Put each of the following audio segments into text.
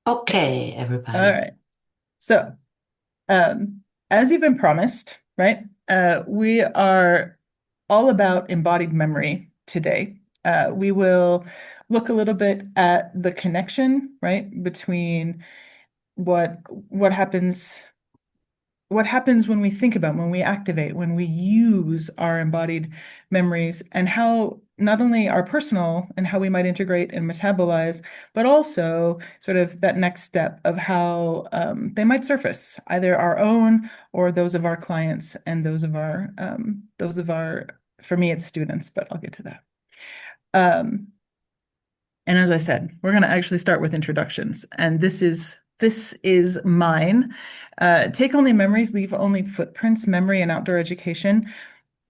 Okay, All everybody. right. So, as you've been promised, right? We are all about embodied memory today. We will look a little bit at the connection, right, between what happens when we think about, when we activate, when we use our embodied memories, and how not only our personal and how we might integrate and metabolize, but also sort of that next step of how they might surface, either our own or those of our clients and those of our, for me, it's students, but I'll get to that. Um, and as I said, we're going to actually start with introductions. And this is mine. Take only memories, leave only footprints, memory and outdoor education.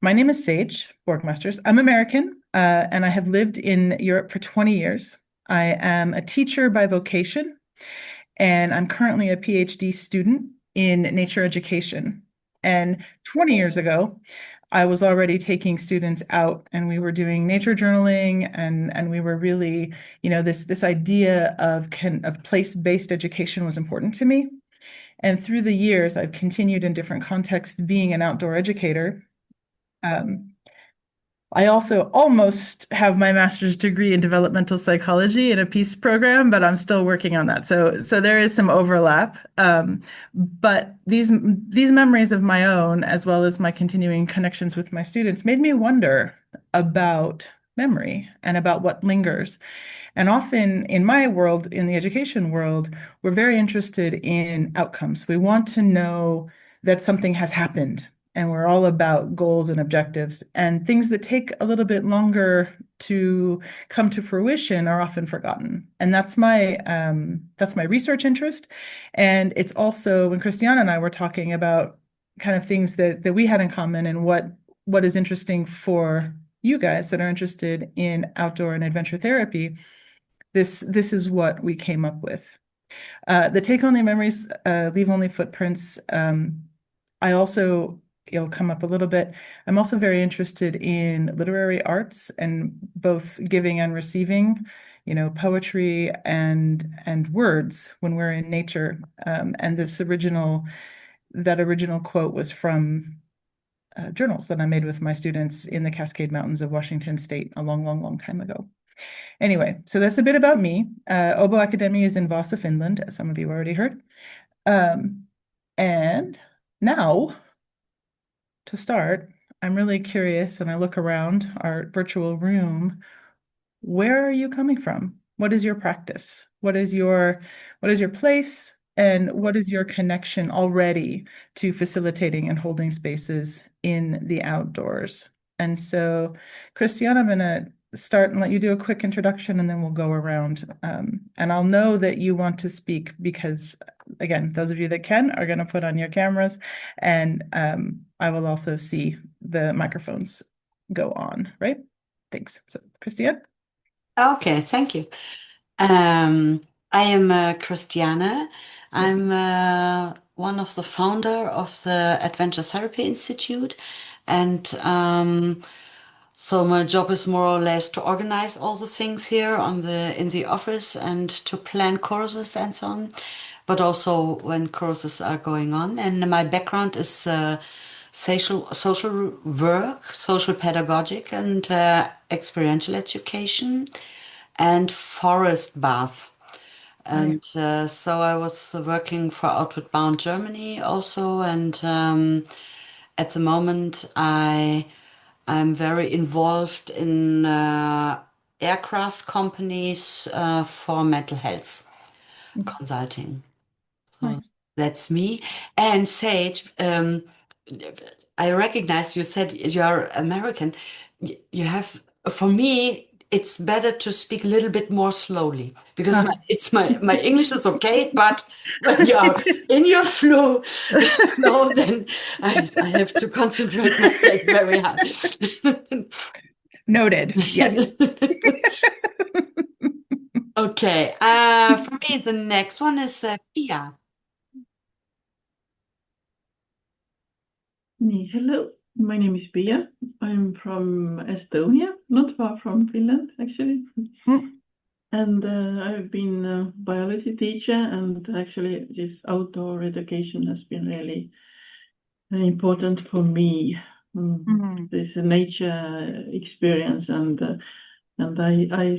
My name is Sage Borgmästars. I'm American, and I have lived in Europe for 20 years. I am a teacher by vocation, and I'm currently a PhD student in nature education. And 20 years ago, I was already taking students out and we were doing nature journaling and we were really, this idea of place-based education was important to me. And through the years, I've continued in different contexts being an outdoor educator. Um, I also almost have my master's degree in developmental psychology in a peace program, but I'm still working on that. So there is some overlap. But these memories of my own, as well as my continuing connections with my students, made me wonder about memory and about what lingers. And often in my world, in the education world, we're very interested in outcomes. We want to know that something has happened, and we're all about goals and objectives. And things that take a little bit longer to come to fruition are often forgotten. And that's my research interest. And it's also when Christiana and I were talking about kind of things that we had in common and what is interesting for you guys that are interested in outdoor and adventure therapy, this is what we came up with. The take only memories, leave only footprints. I also, it'll come up a little bit. I'm also very interested in literary arts and both giving and receiving, poetry and words when we're in nature. And that original quote was from journals that I made with my students in the Cascade Mountains of Washington State a long, long, long time ago. Anyway, so that's a bit about me. Obo Academy is in Vasa, Finland, as some of you already heard. Um, and now, to start, I'm really curious, and I look around our virtual room. Where are you coming from? What is your practice? What is your place? And what is your connection already to facilitating and holding spaces in the outdoors? And so, Christiane, I'm going to start and let you do a quick introduction, and then we'll go around. And I'll know that you want to speak because, again, those of you that can are going to put on your cameras, and I will also see the microphones go on, right? Thanks. So, Christiane? Okay, thank you. Um, I am Christiane. Yes. I'm one of the founder of the Adventure Therapy Institute, and so my job is more or less to organize all the things here on the in the office and to plan courses and so on, but also when courses are going on. And my background is social work, social pedagogic, and experiential education, and forest bath. Right. And so I was working for Outward Bound Germany also, and at the moment I'm very involved in aircraft companies for mental health consulting. So Nice. that's me. And Sage, I recognize you said you are American. You have, for me, it's better to speak a little bit more slowly because Huh. my English is okay, but when you are in your flow, then I have to concentrate myself very hard. Noted. Yes. Okay, for me, the next one is Pia. Hello, my name is Pia. I'm from Estonia, not far from Finland, actually. Mm. And I've been a biology teacher, and actually this outdoor education has been really important for me. This nature experience, and I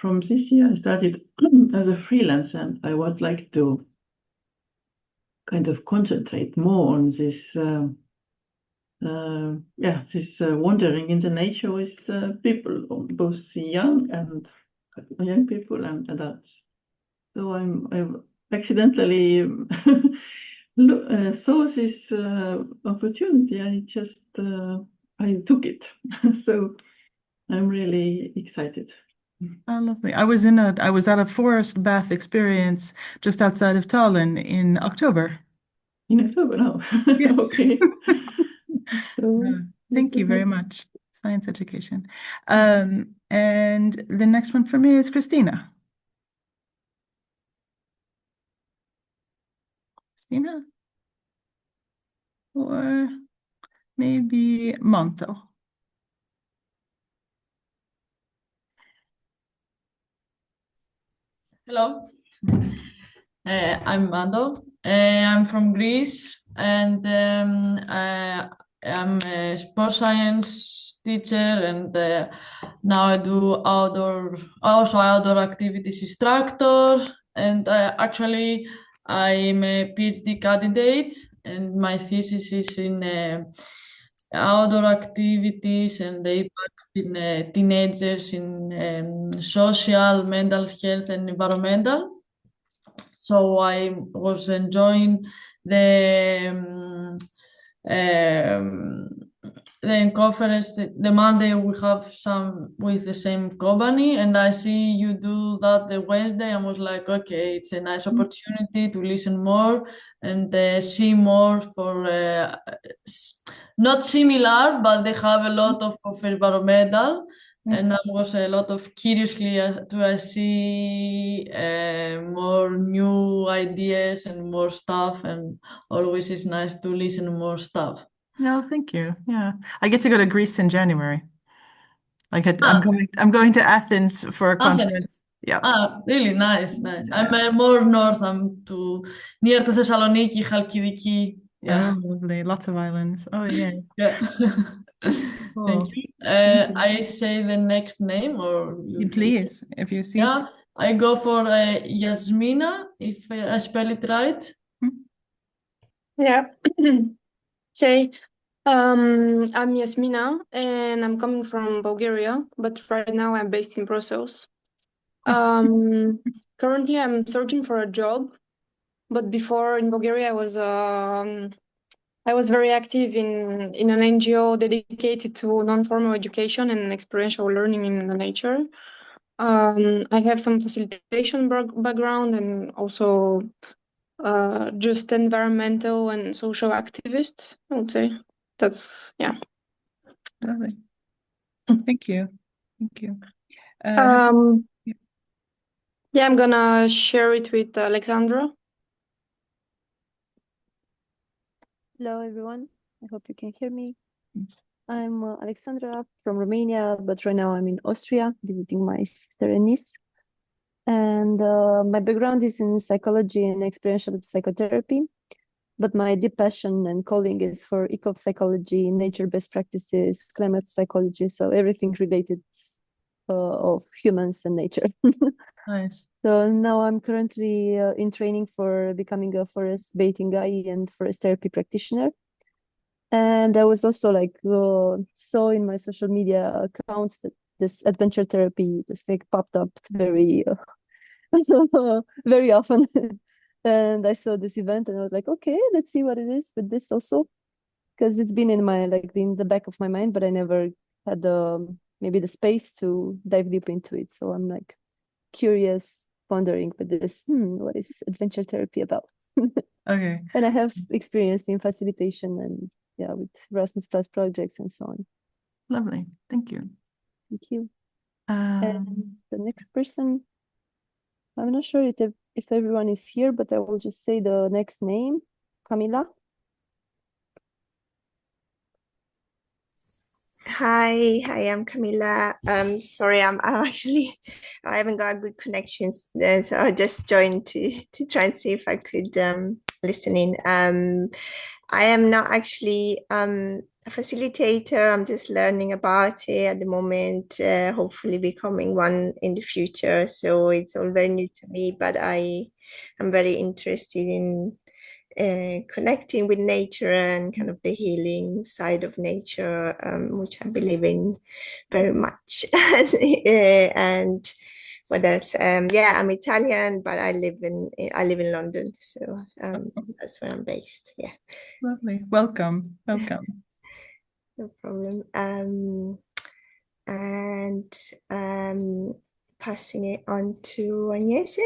from this year I started as a freelancer, and I would like to kind of concentrate more on this this wandering in the nature with people, both young people and adults. So I accidentally saw this opportunity. I took it. So I'm really excited. Oh, lovely. I was at a forest bath experience just outside of Tallinn in October. In October now. Yes. Okay. Thank you very much. Science education. And the next one for me is Christina. Christina? Or maybe Monto. Hello, I'm Mando. I'm from Greece, and I'm a sports science teacher, and now I do outdoor activities instructor, and actually I'm a PhD candidate, and my thesis is in outdoor activities and the impact in teenagers in social, mental health, and environmental. So I was enjoying um, the conference. The Monday we have some with the same company, and I see you do that the Wednesday. I was like, okay, it's a nice opportunity to listen more and see more for not similar, but they have a lot of environmental. And I was a lot of curiously to see more new ideas and more stuff, and always it's nice to listen to more stuff. No, thank you. Yeah, I get to go to Greece in January. I'm going to Athens for a conference. Yeah. Really nice. I'm more north. I'm near to Thessaloniki, Chalkidiki. Yeah, lovely. Lots of islands. Oh, yeah. Yeah. Cool. Thank you. I say the next name, or Please, if you see. Yeah, I go for Yasmina, if I spell it right. Yeah. Jay, I'm Yasmina, and I'm coming from Bulgaria, but right now I'm based in Brussels. Currently, I'm searching for a job, but before in Bulgaria, I was very active in an NGO dedicated to non-formal education and experiential learning in the nature. I have some facilitation background and also just environmental and social activist, I would say. Yeah. Lovely. Thank you. Thank you. Yeah, I'm gonna share it with Alexandra. Hello, everyone. I hope you can hear me. I'm Alexandra from Romania, but right now I'm in Austria visiting my sister and niece. And my background is in psychology and experiential psychotherapy, but my deep passion and calling is for eco-psychology, nature-based practices, climate psychology, so everything related of humans and nature. Nice. So now I'm currently in training for becoming a forest bathing guide and forest therapy practitioner. And I was also like saw in my social media accounts that this adventure therapy just like popped up very very often. And I saw this event and I was like, okay, let's see what it is with this also, because it's been in the back of my mind, but I never had maybe the space to dive deep into it. So I'm like curious, pondering with this, what is adventure therapy about? Okay. And I have experience in facilitation and with Erasmus Plus projects and so on. Lovely. Thank you. Thank you. And the next person, I'm not sure if everyone is here, but I will just say the next name, Camila. Hi, I'm Camilla. Sorry, I'm actually I haven't got good connections there, so I just joined to try and see if I could listen in. I am not actually a facilitator. I'm just learning about it at the moment, hopefully becoming one in the future. So it's all very new to me, but I am very interested in connecting with nature and kind of the healing side of nature, which I believe in very much. And what else? Yeah, I'm Italian, but I live in London, so that's where I'm based. Yeah, Lovely. Welcome. Welcome. no problem. And passing it on to Agnese.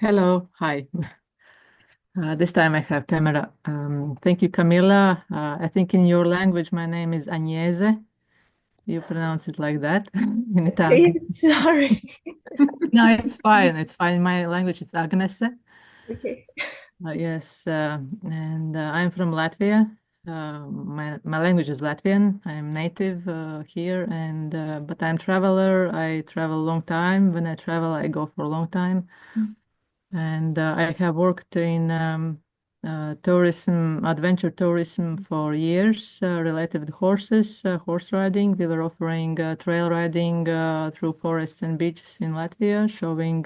Hello, hi. This time I have camera. Thank you, Camilla. I think in your language, my name is Agnese. You pronounce it like that in Italian. Sorry. No, it's fine. It's fine. In my language, it's Agnese. Okay. Yes, and I'm from Latvia. My language is Latvian. I'm native here, and but I'm traveler. I travel a long time. When I travel, I go for a long time. And I have worked in tourism, adventure tourism for years, related with horses, horse riding. We were offering trail riding through forests and beaches in Latvia, showing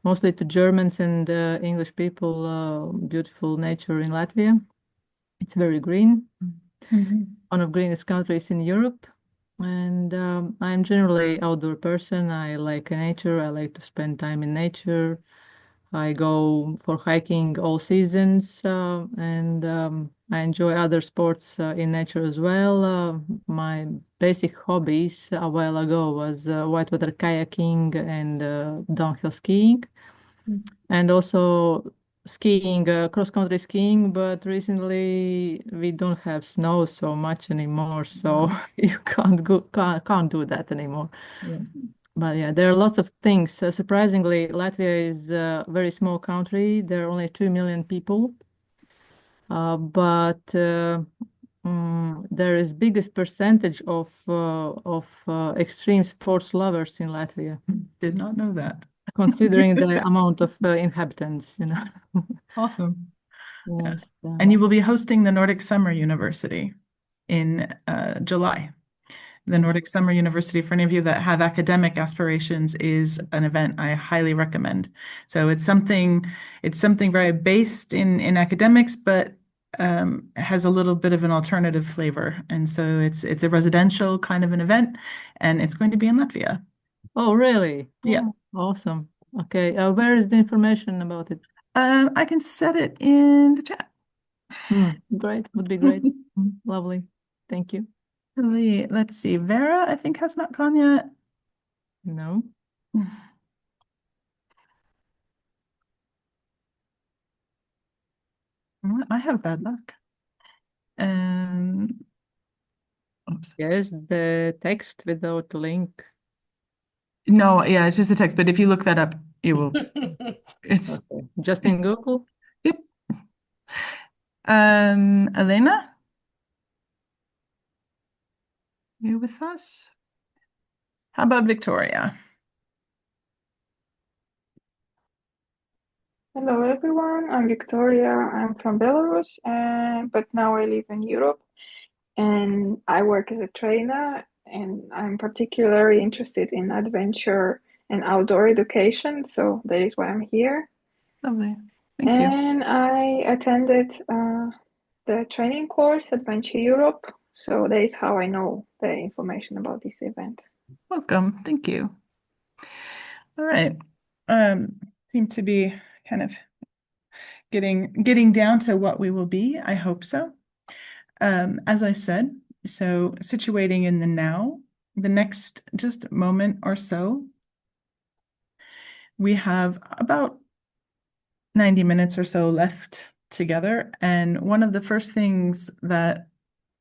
mostly to Germans and English people beautiful nature in Latvia. It's very green, one of greenest countries in Europe. And I'm generally outdoor person. I like nature. I like to spend time in nature. I go for hiking all seasons, and I enjoy other sports in nature as well. My basic hobbies a while ago was whitewater kayaking and downhill skiing, and also skiing, cross-country skiing. But recently we don't have snow so much anymore, so you can't do that anymore. Yeah. But yeah, there are lots of things. Surprisingly, Latvia is a very small country. There are only 2 million people. But there is biggest percentage of extreme sports lovers in Latvia, Did not know that. considering the amount of inhabitants, you know. Awesome. Yes. And you will be hosting the Nordic Summer University in July. The Nordic Summer University, for any of you that have academic aspirations, is an event I highly recommend. So it's something very based in academics, but has a little bit of an alternative flavor. And so it's a residential kind of an event, and it's going to be in Latvia. Oh, really? Yeah. Oh, awesome. Okay. Where is the information about it? I can set it in the chat. Great. Would be great. Lovely. Thank you. Let's see. Vera, I think, has not gone yet. No. I have bad luck. Oops. Yes, the text without link. No, yeah, it's just a text. But if you look that up, you will. It's okay. Just in Google. Yep. Elena, you with us? How about Victoria? Hello everyone, I'm Victoria. I'm from Belarus, but now I live in Europe and I work as a trainer, and I'm particularly interested in adventure and outdoor education, so that is why I'm here. Lovely. Thank you. And I attended the training course Adventure Europe, so that is how I know the information about this event. Welcome. Thank you. All right. Seem to be kind of getting down to what we will be. I hope so. As I said, so situating in the now, the next just moment or so, we have about 90 minutes or so left together. And one of the first things that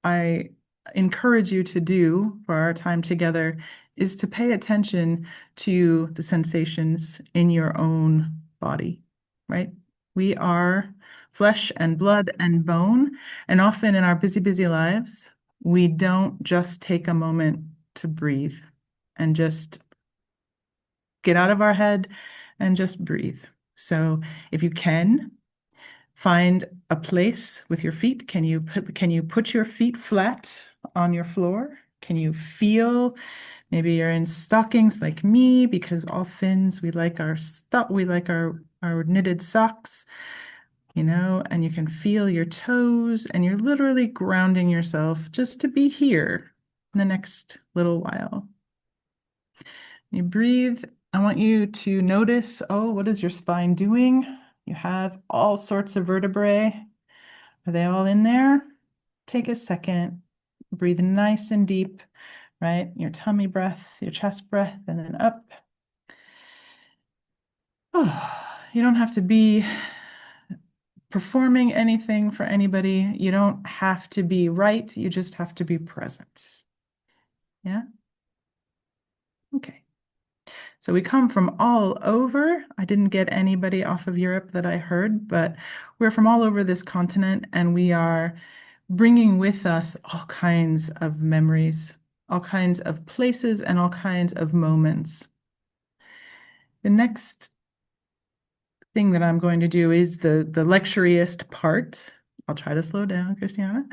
I encourage you to do for our time together is to pay attention to the sensations in your own body, right? We are flesh and blood and bone. And often in our busy, busy lives, we don't just take a moment to breathe and just get out of our head and just breathe. So if you can, find a place with your feet. Can you put your feet flat on your floor? Can you feel, maybe you're in stockings like me, because all Finns, we like our knitted socks, and you can feel your toes, and you're literally grounding yourself just to be here in the next little while. You breathe. I want you to notice, what is your spine doing? You have all sorts of vertebrae. Are they all in there? Take a second, breathe nice and deep, right? Your tummy breath, your chest breath, and then up. You don't have to be performing anything for anybody. You don't have to be right. You just have to be present. Yeah? Okay. So we come from all over. I didn't get anybody off of Europe that I heard, but we're from all over this continent, and we are bringing with us all kinds of memories, all kinds of places, and all kinds of moments. The next thing that I'm going to do is the lecturiest part. I'll try to slow down, Christiana.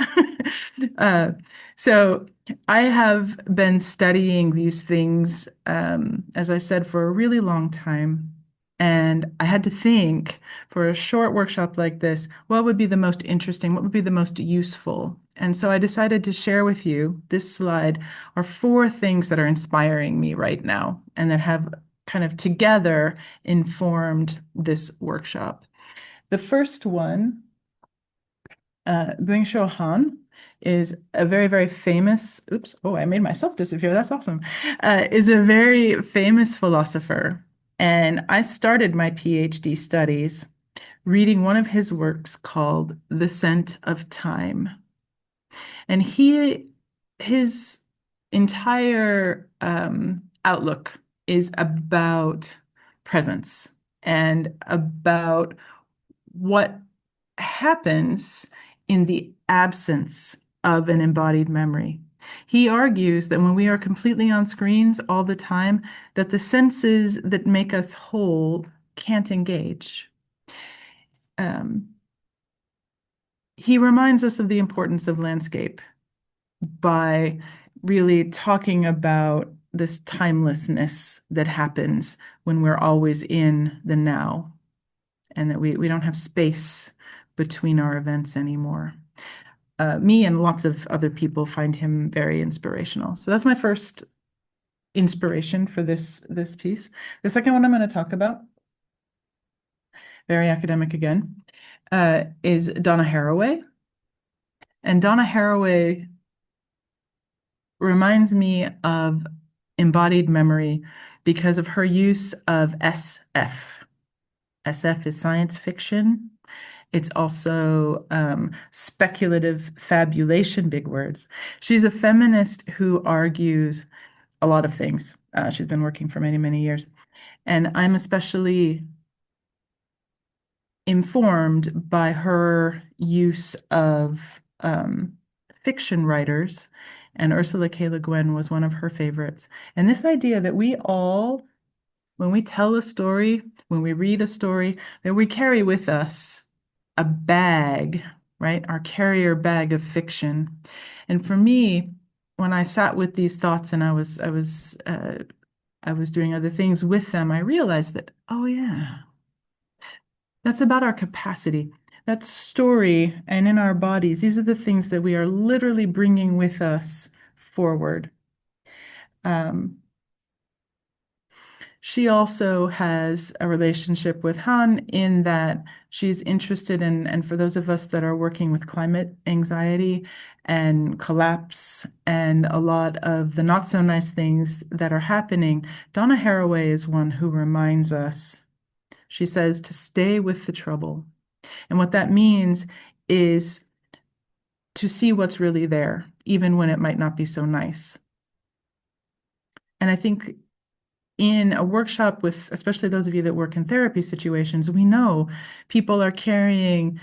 So I have been studying these things, as I said, for a really long time. And I had to think, for a short workshop like this, what would be the most interesting, what would be the most useful? And so I decided to share with you, this slide are 4 things that are inspiring me right now and that have kind of together informed this workshop. The first one, Byung-Chul Han, is a very, very famous, I made myself disappear, that's awesome, is a very famous philosopher. And I started my PhD studies reading one of his works called The Scent of Time. And his entire outlook is about presence and about what happens in the absence of an embodied memory. He argues that when we are completely on screens all the time, that the senses that make us whole can't engage. He reminds us of the importance of landscape by really talking about this timelessness that happens when we're always in the now, and that we don't have space between our events anymore. Me and lots of other people find him very inspirational. So that's my first inspiration for this piece. The second one I'm going to talk about, very academic again, is Donna Haraway. And Donna Haraway reminds me of embodied memory because of her use of SF. SF is science fiction. It's also speculative fabulation, big words. She's a feminist who argues a lot of things. She's been working for many, many years. And I'm especially informed by her use of fiction writers. And Ursula K. Le Guin was one of her favorites. And this idea that we all, when we tell a story, when we read a story, that we carry with us a bag, right? Our carrier bag of fiction. And for me, when I sat with these thoughts and I was doing other things with them, I realized that, oh yeah, that's about our capacity. That story and in our bodies, these are the things that we are literally bringing with us forward. She also has a relationship with Han in that she's interested in, and for those of us that are working with climate anxiety and collapse and a lot of the not so nice things that are happening, Donna Haraway is one who reminds us, she says, to stay with the trouble. And what that means is to see what's really there, even when it might not be so nice. And I think in a workshop with, especially those of you that work in therapy situations, we know people are carrying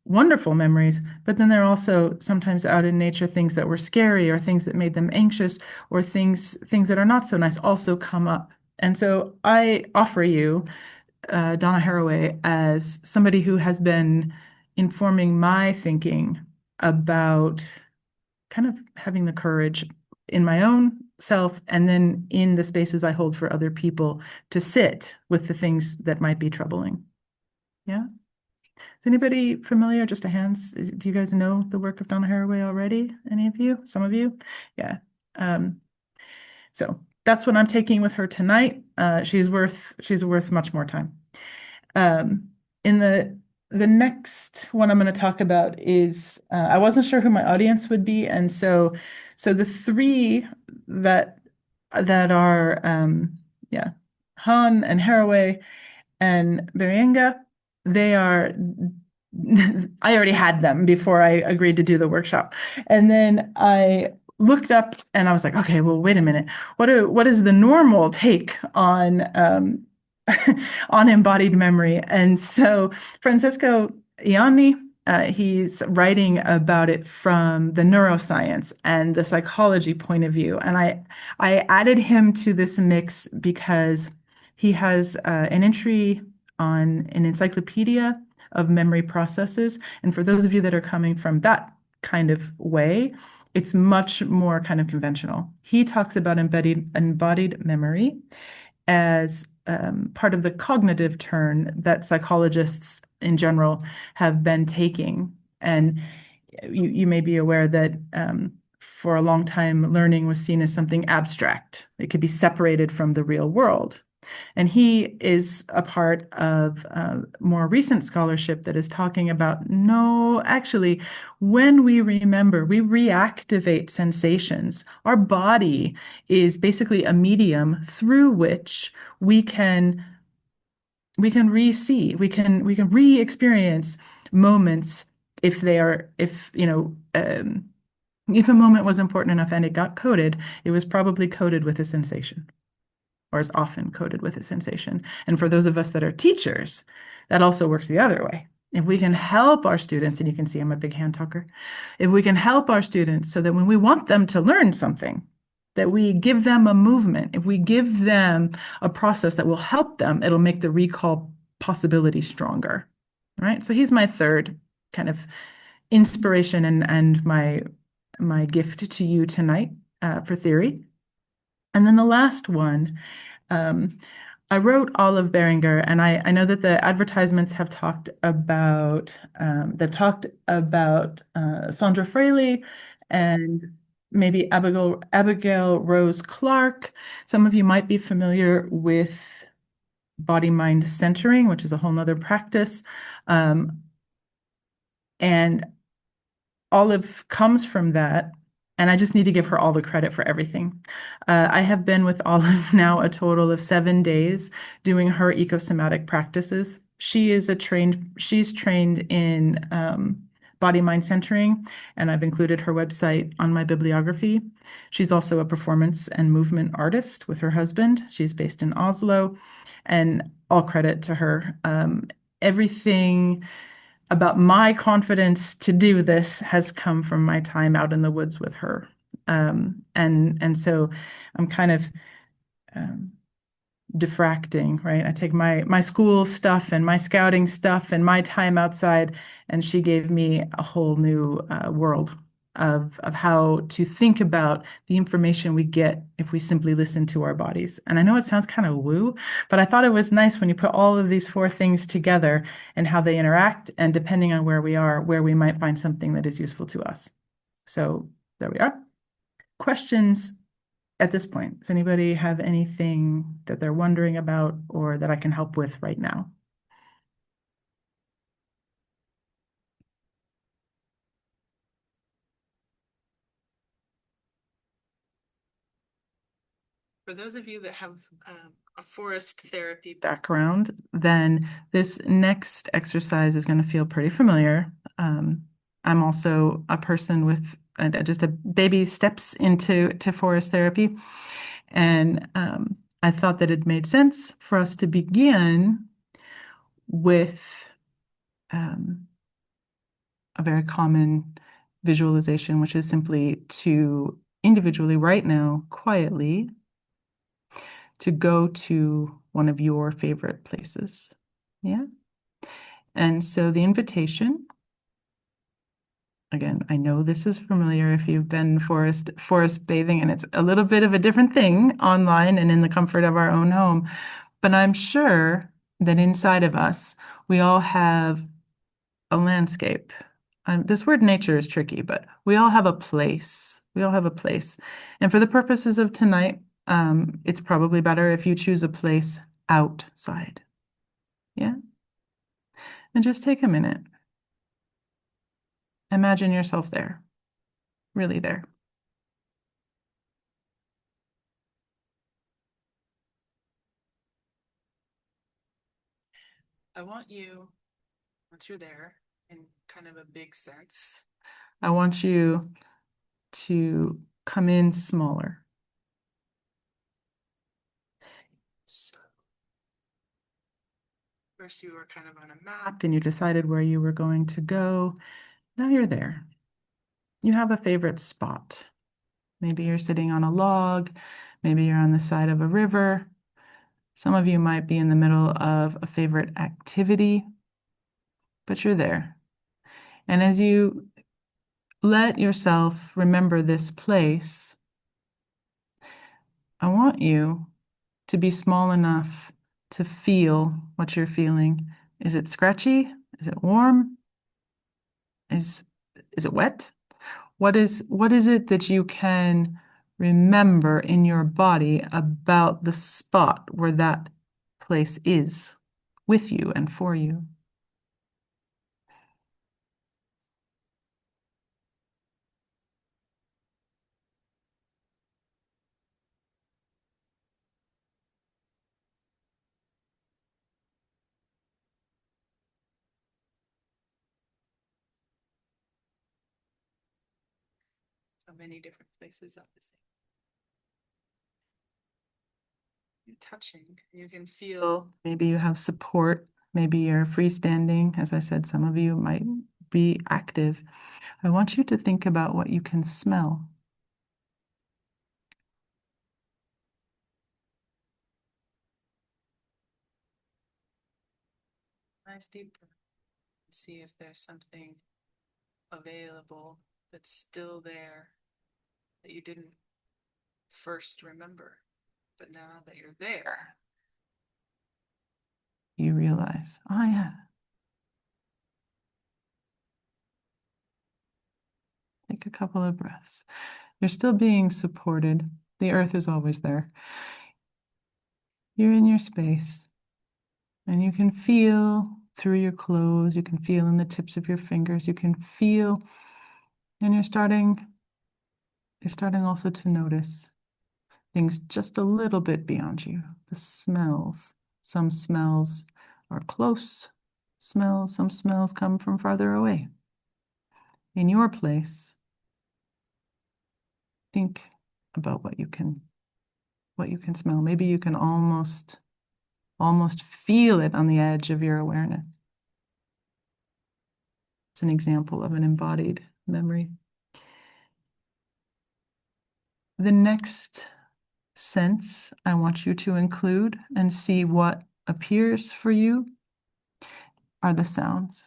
wonderful memories, but then there are also sometimes out in nature things that were scary or things that made them anxious or things that are not so nice also come up. And so I offer you Donna Haraway as somebody who has been informing my thinking about kind of having the courage in my own self and then in the spaces I hold for other people to sit with the things that might be troubling. Yeah. Is anybody familiar? Just a hands. Do you guys know the work of Donna Haraway already? Any of you? Some of you? Yeah. So that's what I'm taking with her tonight. She's worth much more time. In the next one I'm going to talk about is I wasn't sure who my audience would be, and so the three that are Han and Haraway and Berienga, they are I already had them before I agreed to do the workshop, and then I looked up and I was like, okay, well, wait a minute, what is the normal take on on embodied memory? And so Francesco Ianni, he's writing about it from the neuroscience and the psychology point of view. And I added him to this mix because he has an entry on an encyclopedia of memory processes. And for those of you that are coming from that kind of way, it's much more kind of conventional. He talks about embodied memory as part of the cognitive turn that psychologists in general have been taking. And you may be aware that for a long time, learning was seen as something abstract. It could be separated from the real world. And he is a part of more recent scholarship that is talking about, no, actually, when we remember, we reactivate sensations. Our body is basically a medium through which we can re-see, we can re-experience moments if a moment was important enough and it got coded, it was probably coded with a sensation, or is often coded with a sensation. And for those of us that are teachers, that also works the other way. If we can help our students, and you can see I'm a big hand talker, if we can help our students so that when we want them to learn something, that we give them a movement, if we give them a process that will help them, it'll make the recall possibility stronger, right? So he's my third kind of inspiration and my gift to you tonight for theory. And then the last one, I wrote Olive Beringer, and I know that the advertisements have talked about Sondra Fraleigh and maybe Abigail Rose Clark. Some of you might be familiar with body-mind centering, which is a whole nother practice. And Olive comes from that. And I just need to give her all the credit for everything. I have been with Olive now a total of 7 days doing her ecosomatic practices. She's trained in body-mind centering, and I've included her website on my bibliography. She's also a performance and movement artist with her husband. She's based in Oslo, and all credit to her. Everything about my confidence to do this has come from my time out in the woods with her. And so I'm kind of diffracting, right? I take my school stuff and my scouting stuff and my time outside, and she gave me a whole new world of how to think about the information we get if we simply listen to our bodies. And I know it sounds kind of woo, but I thought it was nice when you put all of these 4 things together and how they interact, and depending on where we are, where we might find something that is useful to us. So there we are. Questions at this point? Does anybody have anything that they're wondering about or that I can help with right now? For those of you that have a forest therapy background, then this next exercise is going to feel pretty familiar. I'm also a person with just a baby steps into forest therapy. And I thought that it made sense for us to begin with a very common visualization, which is simply to individually right now, quietly, to go to one of your favorite places. Yeah. And so the invitation, again, I know this is familiar if you've been forest bathing, and it's a little bit of a different thing online and in the comfort of our own home. But I'm sure that inside of us, we all have a landscape. This word nature is tricky, but we all have a place. We all have a place. And for the purposes of tonight, it's probably better if you choose a place outside. Yeah? And just take a minute. Imagine yourself there, really there. I want you, once you're there, in kind of a big sense, I want you to come in smaller. So, first you were kind of on a map and you decided where you were going to go. Now you're there. You have a favorite spot. Maybe you're sitting on a log. Maybe you're on the side of a river. Some of you might be in the middle of a favorite activity, but you're there. And as you let yourself remember this place, I want you to be small enough to feel what you're feeling. Is it scratchy? Is it warm? Is it wet? What is it that you can remember in your body about the spot where that place is with you and for you? So many different places of the same. You're touching. You can feel, maybe you have support. Maybe you're freestanding. As I said, some of you might be active. I want you to think about what you can smell. Nice deep breath. See if there's something available that's still there that you didn't first remember. But now that you're there, you realize, oh yeah. Take a couple of breaths. You're still being supported. The earth is always there. You're in your space. And you can feel through your clothes. You can feel in the tips of your fingers. You can feel, and you're starting also to notice things just a little bit beyond you. The smells. Some smells are close smells. Some smells come from farther away. In your place, think about what you can smell. Maybe you can almost feel it on the edge of your awareness. It's an example of an embodied memory. The next sense I want you to include and see what appears for you are the sounds.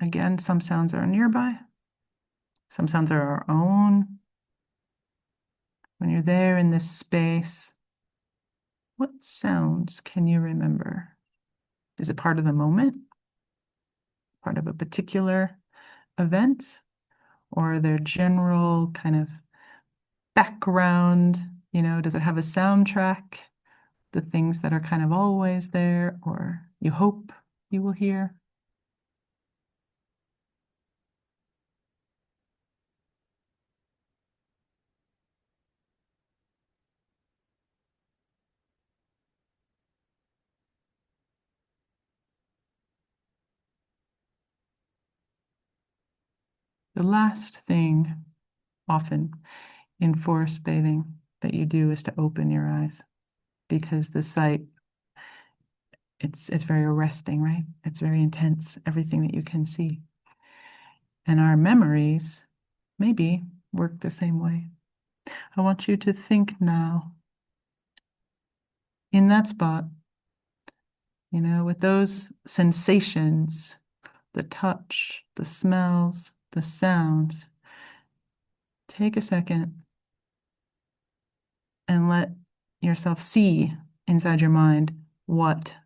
Again, some sounds are nearby. Some sounds are our own. When you're there in this space, what sounds can you remember? Is it part of the moment? Part of a particular event? Or their general kind of background? Does it have a soundtrack? The things that are kind of always there, or you hope you will hear? The last thing often in forest bathing that you do is to open your eyes, because the sight it's very arresting, right? It's very intense, everything that you can see. And our memories maybe work the same way. I want you to think now in that spot, you know, with those sensations, the touch, the smells, the sounds. Take a second and let yourself see inside your mind what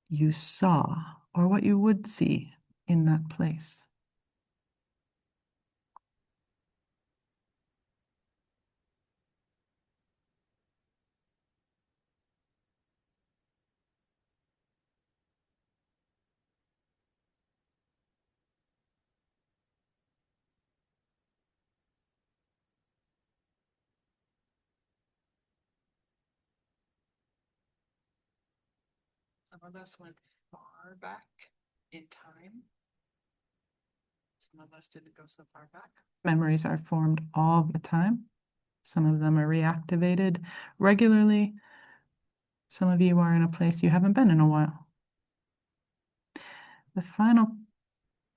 you saw or what you would see in that place. Some of us went far back in time. Some of us didn't go so far back. Memories are formed all the time. Some of them are reactivated regularly. Some of you are in a place you haven't been in a while. The final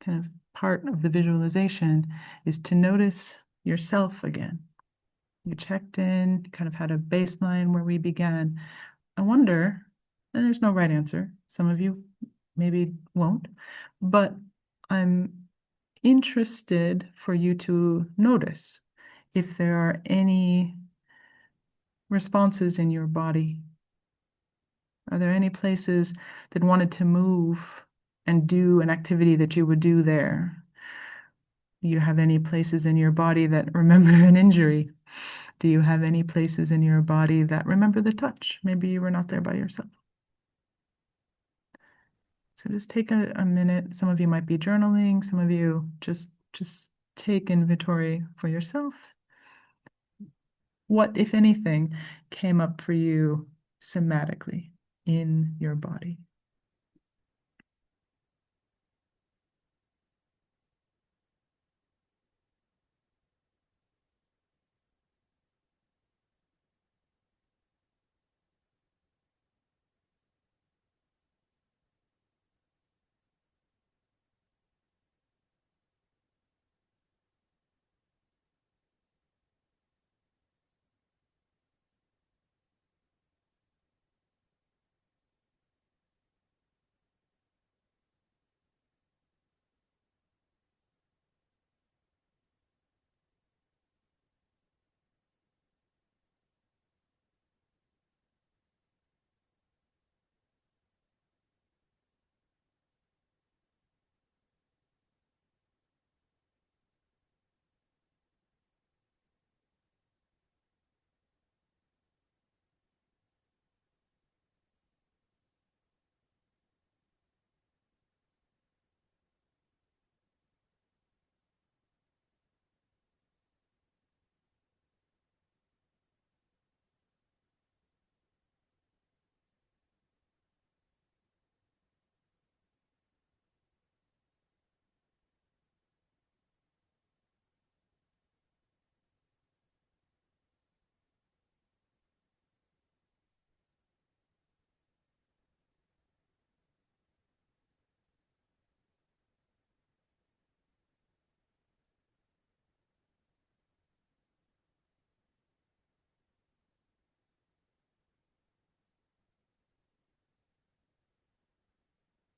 kind of part of the visualization is to notice yourself again. You checked in, kind of had a baseline where we began. I wonder, and there's no right answer. Some of you maybe won't, but I'm interested for you to notice if there are any responses in your body. Are there any places that wanted to move and do an activity that you would do there? Do you have any places in your body that remember an injury? Do you have any places in your body that remember the touch? Maybe you were not there by yourself. So just take a minute. Some of you might be journaling. Some of you just take inventory for yourself. What, if anything, came up for you somatically in your body?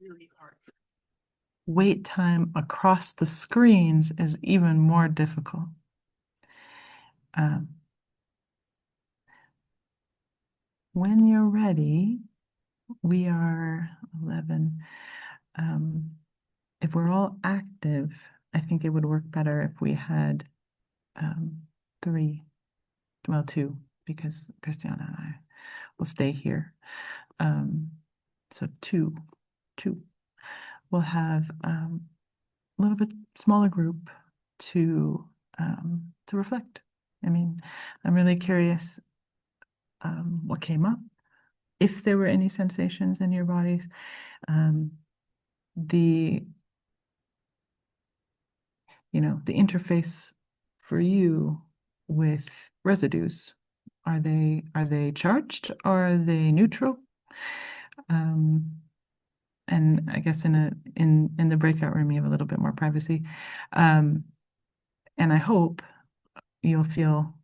Really hard. Wait time across the screens is even more difficult. When you're ready, we are 11. If we're all active, I think it would work better if we had 3, well, 2, because Christiana and I will stay here. So two. We'll have a little bit smaller group to reflect. I mean, I'm really curious what came up, if there were any sensations in your bodies. The interface for you with residues, are they charged or are they neutral? and I guess in the breakout room you have a little bit more privacy. And I hope you'll feel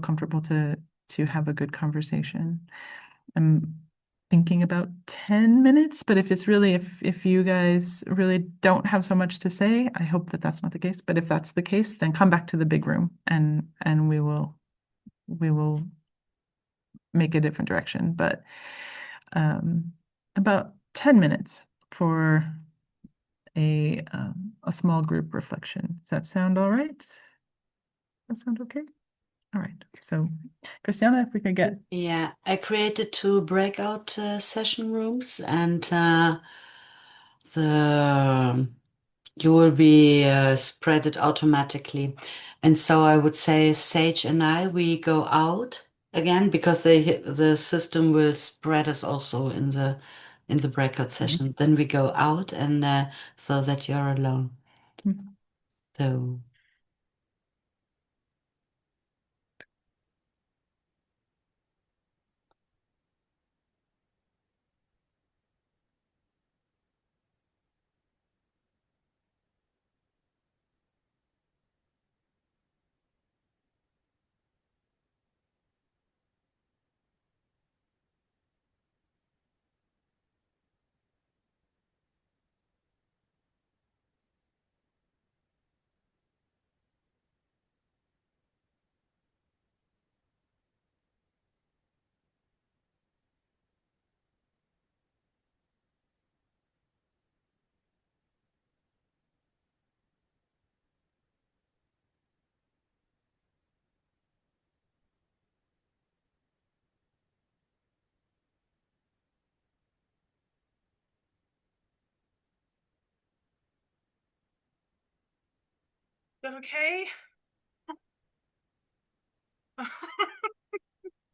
comfortable to have a good conversation. I'm thinking about 10 minutes, but if it's really if you guys really don't have so much to say, I hope that that's not the case. But if that's the case, then come back to the big room and we will make a different direction. But about 10 minutes for a small group reflection. Does that sound all right? Does that sound okay? All right. So, Christiana, if we could get. Yeah, I created 2 breakout session rooms, and you will be spread it automatically. And so I would say Sage and we go out again because the system will spread us also in the breakout session. Then we go out, and so that you're alone. So. Is that okay?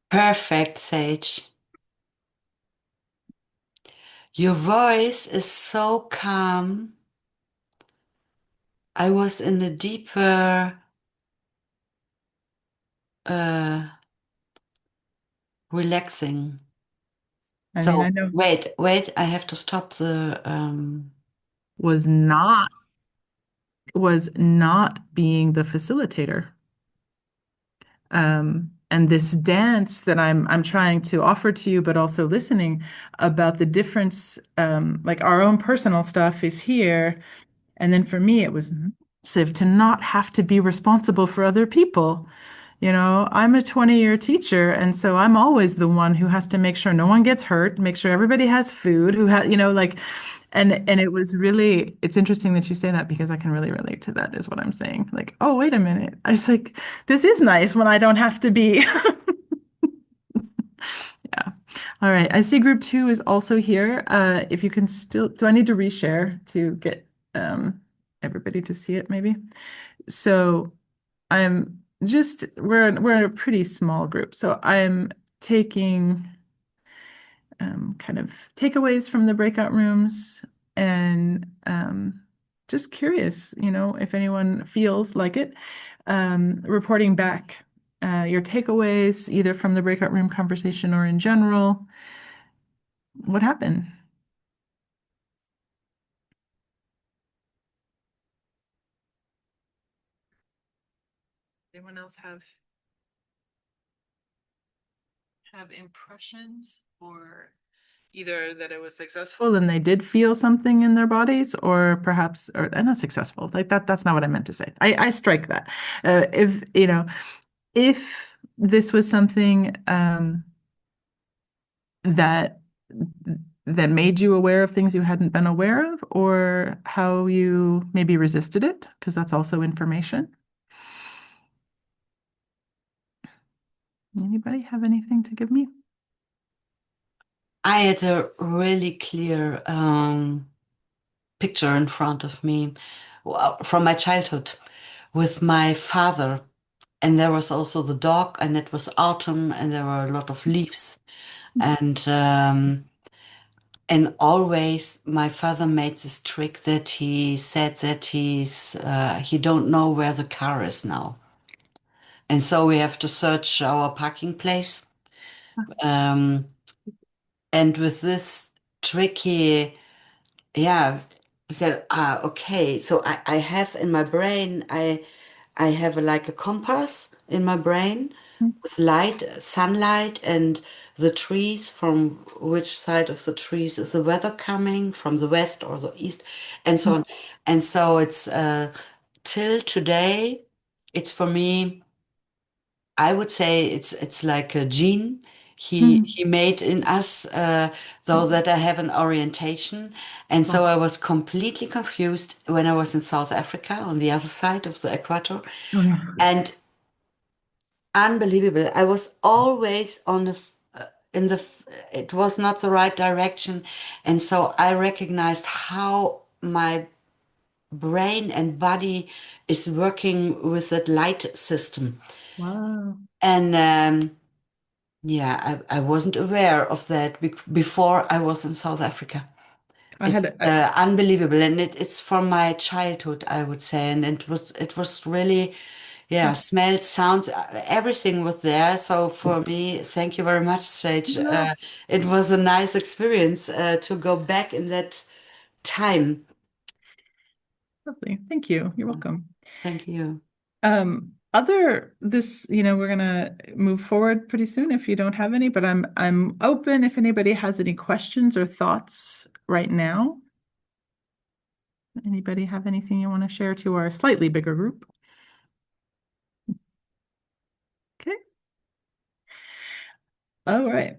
Perfect, Sage. Your voice is so calm. I was in a deeper relaxing. I So mean, I know wait, I have to stop the was not being the facilitator. And this dance that I'm trying to offer to you, but also listening about the difference, like our own personal stuff is here. And then for me, it was massive to not have to be responsible for other people. You know, I'm a 20-year teacher, and so I'm always the one who has to make sure no one gets hurt, make sure everybody has food, who has, like, and it was really, it's interesting that you say that because I can really relate to that is what I'm saying. Like, oh, wait a minute. I was like, this is nice when I don't have to be. Yeah. All right. I see group 2 is also here. If you can still, do I need to reshare to get everybody to see it maybe? So we're a pretty small group. So I'm taking kind of takeaways from the breakout rooms and just curious, if anyone feels like it, reporting back your takeaways, either from the breakout room conversation or in general. What happened? Anyone else have impressions, or either that it was successful and they did feel something in their bodies, or perhaps, or not successful, like that's not what I meant to say. I strike that. If this was something that made you aware of things you hadn't been aware of, or how you maybe resisted it, because that's also information. Anybody have anything to give me? I had a really clear picture in front of me from my childhood with my father. And there was also the dog, and it was autumn, and there were a lot of leaves. And always my father made this trick that he said that he don't know where the car is now. And so we have to search our parking place. And with this tricky. Yeah, I said, okay. So I have in my brain, I have like a compass in my brain with light, sunlight, and the trees, from which side of the trees is the weather coming, from the west or the east, and so on. And so it's till today, it's for me, I would say it's like a gene he made in us, so that I have an orientation. And so I was completely confused when I was in South Africa on the other side of the equator. Oh, yeah. And unbelievable. I was always on the it was not the right direction. And so I recognized how my brain and body is working with that light system. Wow. And yeah, I wasn't aware of that before I was in South Africa. It's unbelievable, and it's from my childhood, I would say, and it was really, yeah, smells, sounds, everything was there. So for me, thank you very much, Sage. It was a nice experience to go back in that time. Lovely. Thank you. You're welcome. Thank you. We're gonna move forward pretty soon if you don't have any, but I'm open if anybody has any questions or thoughts right now. Anybody have anything you want to share to our slightly bigger group? Okay. All right.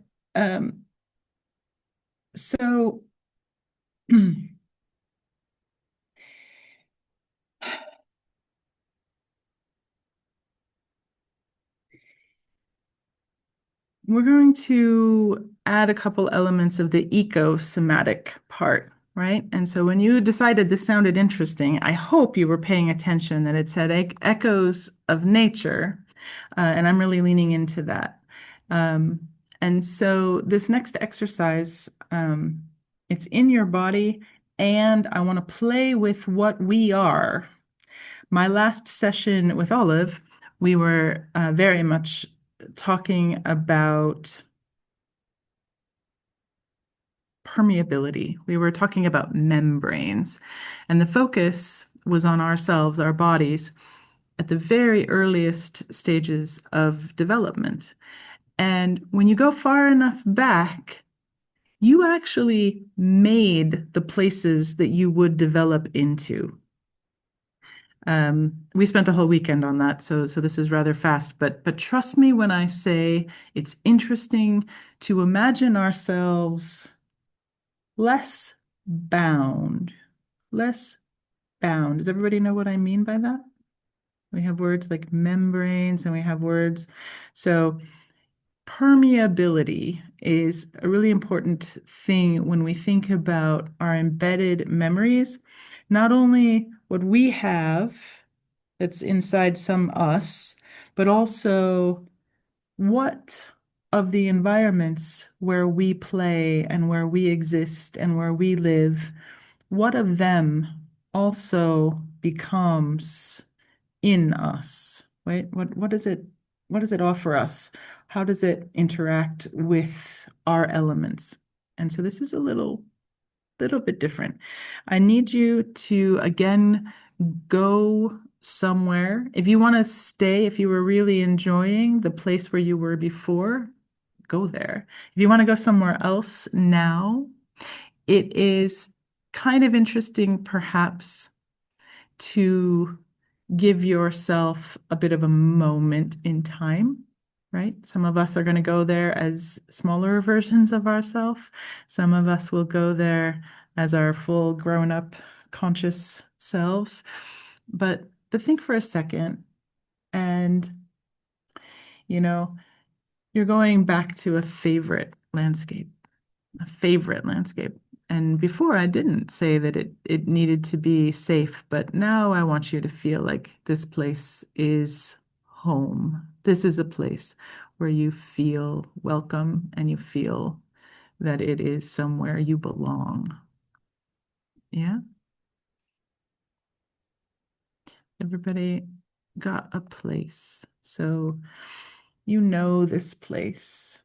So we're going to add a couple elements of the ecosomatic part, right? And so when you decided this sounded interesting, I hope you were paying attention that it said echoes of nature, and I'm really leaning into that. And so this next exercise, it's in your body, and I want to play with what we are. My last session with Olive, we were very much talking about permeability. We were talking about membranes, and the focus was on ourselves, our bodies, at the very earliest stages of development. And when you go far enough back, you actually made the places that you would develop into. We spent a whole weekend on that, so this is rather fast, but trust me when I say it's interesting to imagine ourselves less bound. Less bound. Does everybody know what I mean by that? We have words like membranes and we have words. So permeability is a really important thing when we think about our embedded memories. Not only what we have that's inside some us, but also what of the environments where we play and where we exist and where we live, what of them also becomes in us, right? What does it offer us? How does it interact with our elements? And so this is a little bit different. I need you to again go somewhere. If you want to stay, if you were really enjoying the place where you were before, go there. If you want to go somewhere else now, it is kind of interesting perhaps to give yourself a bit of a moment in time, right? Some of us are going to go there as smaller versions of ourselves. Some of us will go there as our full grown-up conscious selves. But think for a second, and you're going back to a favorite landscape. And before I didn't say that it needed to be safe, but now I want you to feel like this place is home. This is a place where you feel welcome and you feel that it is somewhere you belong. Yeah? Everybody got a place. So you know this place.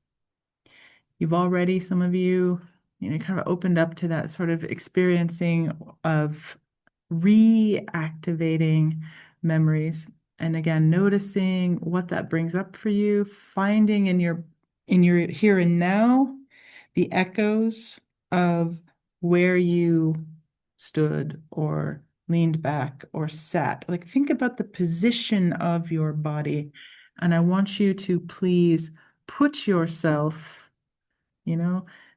You've already, some of you, you kind of opened up to that sort of experiencing of reactivating memories. And again, noticing what that brings up for you, finding in your here and now, the echoes of where you stood or leaned back or sat. Like, think about the position of your body. And I want you to please put yourself,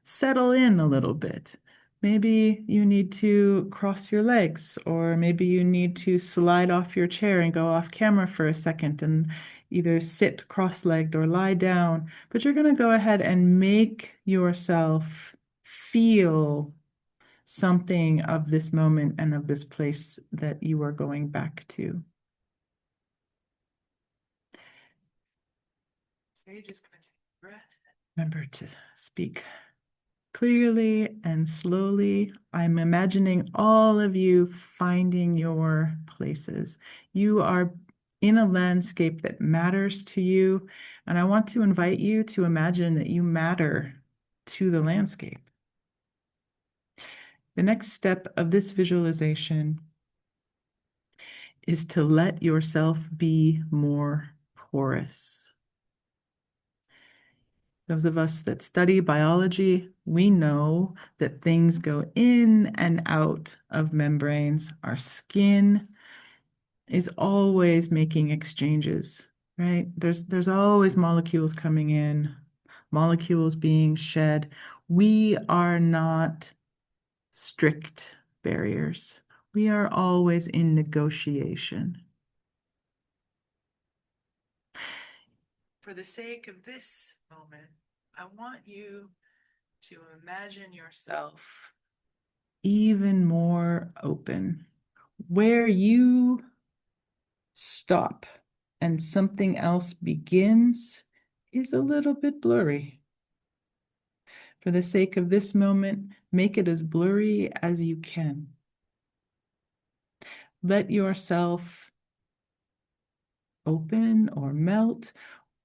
settle in a little bit. Maybe you need to cross your legs, or maybe you need to slide off your chair and go off camera for a second and either sit cross-legged or lie down. But you're going to go ahead and make yourself feel something of this moment and of this place that you are going back to. Sage is going to take a breath. Remember to speak clearly and slowly. I'm imagining all of you finding your places. You are in a landscape that matters to you, and I want to invite you to imagine that you matter to the landscape. The next step of this visualization is to let yourself be more porous. Those of us that study biology, we know that things go in and out of membranes. Our skin is always making exchanges, right? There's always molecules coming in, molecules being shed. We are not strict barriers. We are always in negotiation. For the sake of this moment, I want you to imagine yourself even more open, where you stop and something else begins is a little bit blurry. For the sake of this moment, make it as blurry as you can. Let yourself open or melt,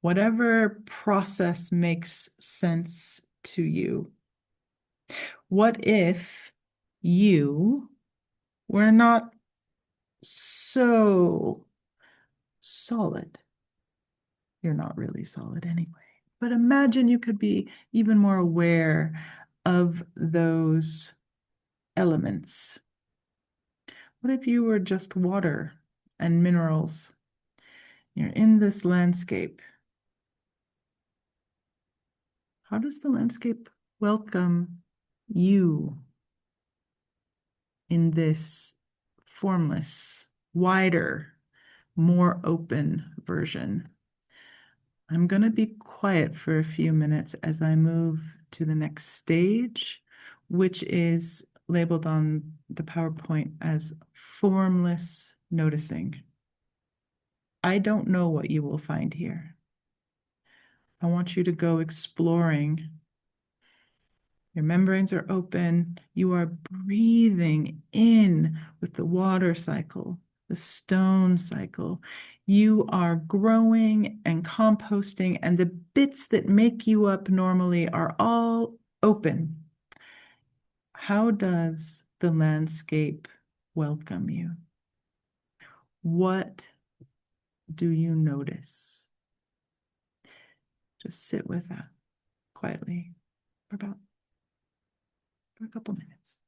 whatever process makes sense to you. What if you were not so solid? You're not really solid anyway. But imagine you could be even more aware of those elements. What if you were just water and minerals? You're in this landscape. How does the landscape welcome you in this formless, wider, more open version? I'm going to be quiet for a few minutes as I move to the next stage, which is labeled on the PowerPoint as formless noticing. I don't know what you will find here. I want you to go exploring. Your membranes are open. You are breathing in with the water cycle, the stone cycle. You are growing and composting, and the bits that make you up normally are all open. How does the landscape welcome you? What do you notice? Just sit with that quietly for a couple minutes.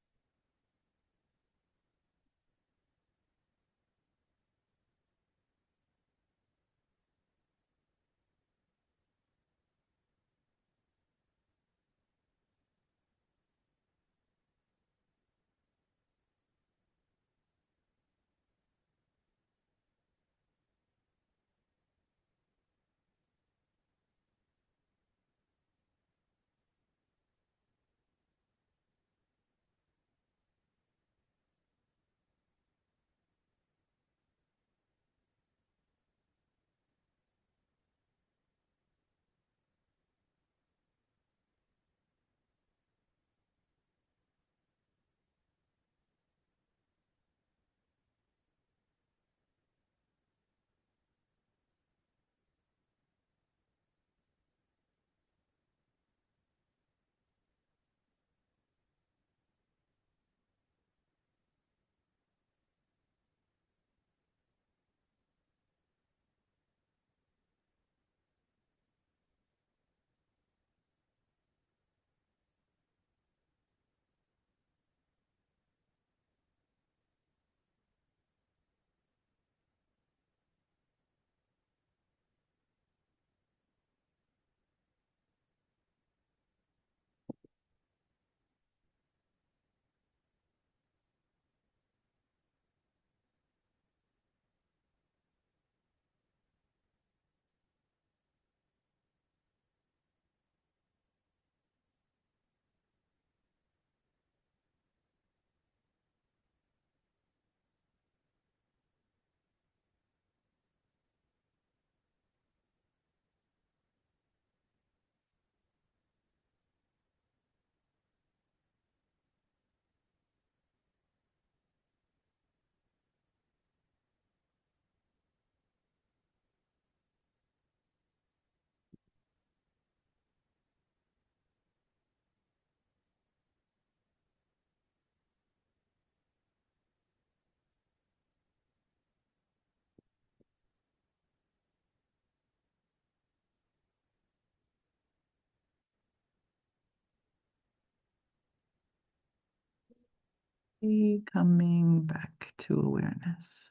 Coming back to awareness.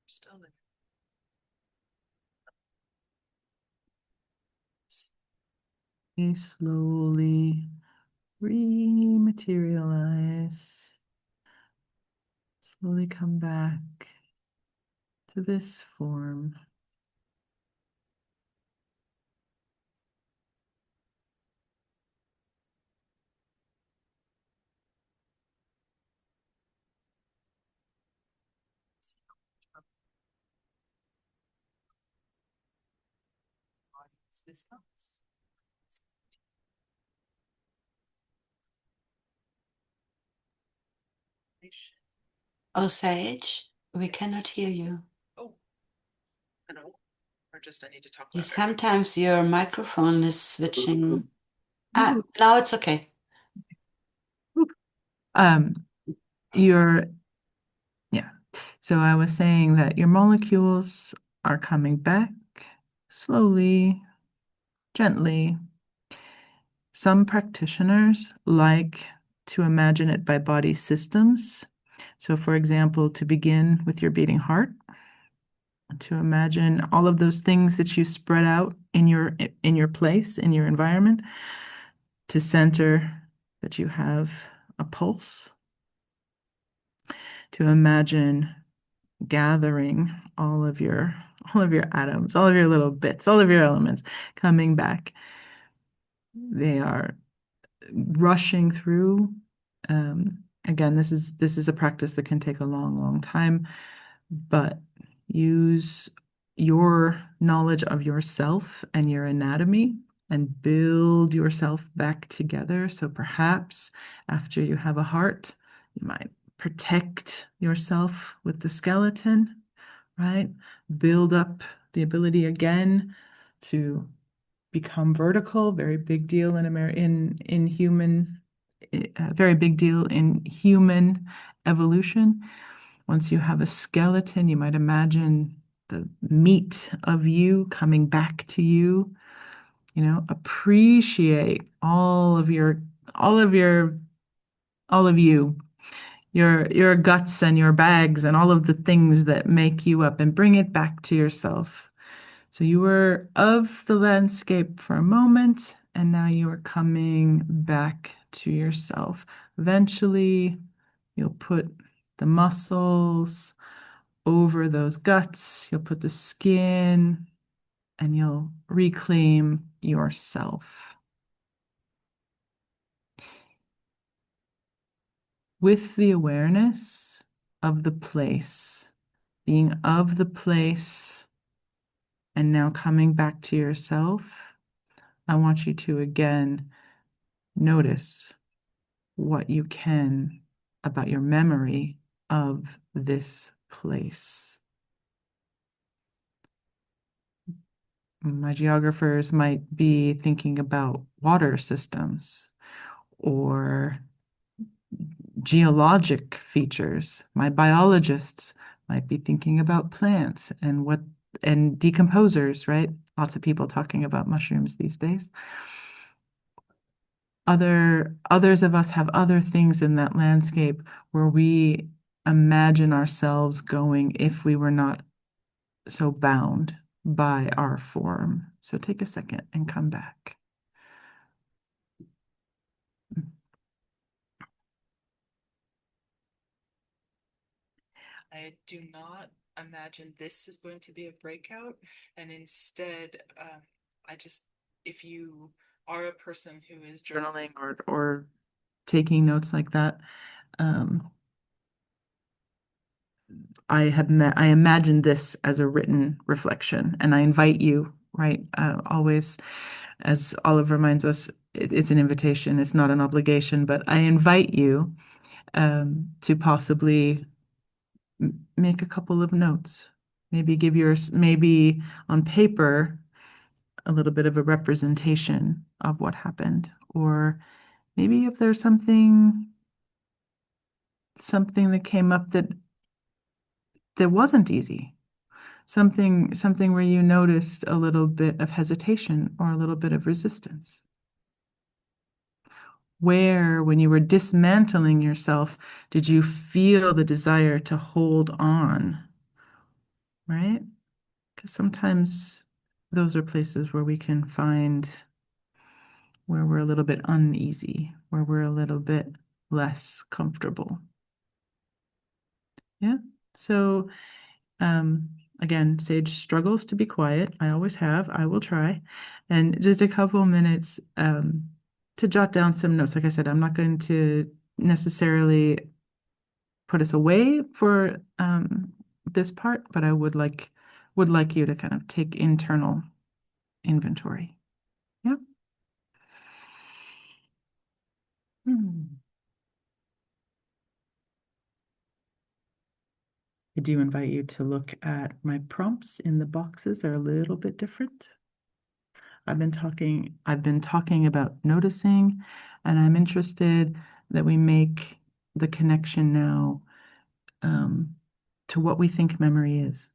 Still there. We slowly rematerialize. Slowly come back to this form. Oh, Sage, we cannot hear you. Oh, hello. Or just I need to talk You louder. sometimes your microphone is switching. Now it's okay. Yeah. So I was saying that your molecules are coming back slowly, gently. Some practitioners like to imagine it by body systems. So for example, to begin with your beating heart, to imagine all of those things that you spread out in your place, in your environment, to center that you have a pulse, to imagine gathering all of your atoms, all of your little bits, all of your elements coming back. They are rushing through. Again, this is a practice that can take a long time, but use your knowledge of yourself and your anatomy and build yourself back together. So perhaps after you have a heart, you might protect yourself with the skeleton, right? Build up the ability again to become vertical. Very big deal in human, very big deal in human evolution. Once you have a skeleton, you might imagine the meat of you coming back to you. You know, appreciate all of you, your guts and your bags and all of the things that make you up, and bring it back to yourself. So you were of the landscape for a moment, and now you are coming back to yourself. Eventually, you'll put the muscles over those guts, you'll put the skin, and you'll reclaim yourself. With the awareness of the place, being of the place, and now coming back to yourself, I want you to again notice what you can about your memory of this place. My geographers might be thinking about water systems or geologic features. My biologists might be thinking about plants and decomposers, right? Lots of people talking about mushrooms these days. Others of us have other things in that landscape where we imagine ourselves going if we were not so bound by our form. So take a second and come back. I do not imagine this is going to be a breakout, and instead, if you are a person who is journaling or taking notes like that, I imagine this as a written reflection, and I invite you, right? Always, as Olive reminds us, it's an invitation, it's not an obligation, but I invite you to possibly make a couple of notes. Maybe on paper, a little bit of a representation of what happened, or maybe if there's something that came up that wasn't easy, Something where you noticed a little bit of hesitation or a little bit of resistance. Where, when you were dismantling yourself, did you feel the desire to hold on? Right? Because sometimes those are places where we can find where we're a little bit uneasy, where we're a little bit less comfortable. Yeah. So, again, Sage struggles to be quiet. I always have. I will try. And just a couple minutes to jot down some notes. Like I said, I'm not going to necessarily put us away for this part, but I would like you to kind of take internal inventory. Yeah. I do invite you to look at my prompts in the boxes. They're a little bit different. I've been talking about noticing, and I'm interested that we make the connection now to what we think memory is.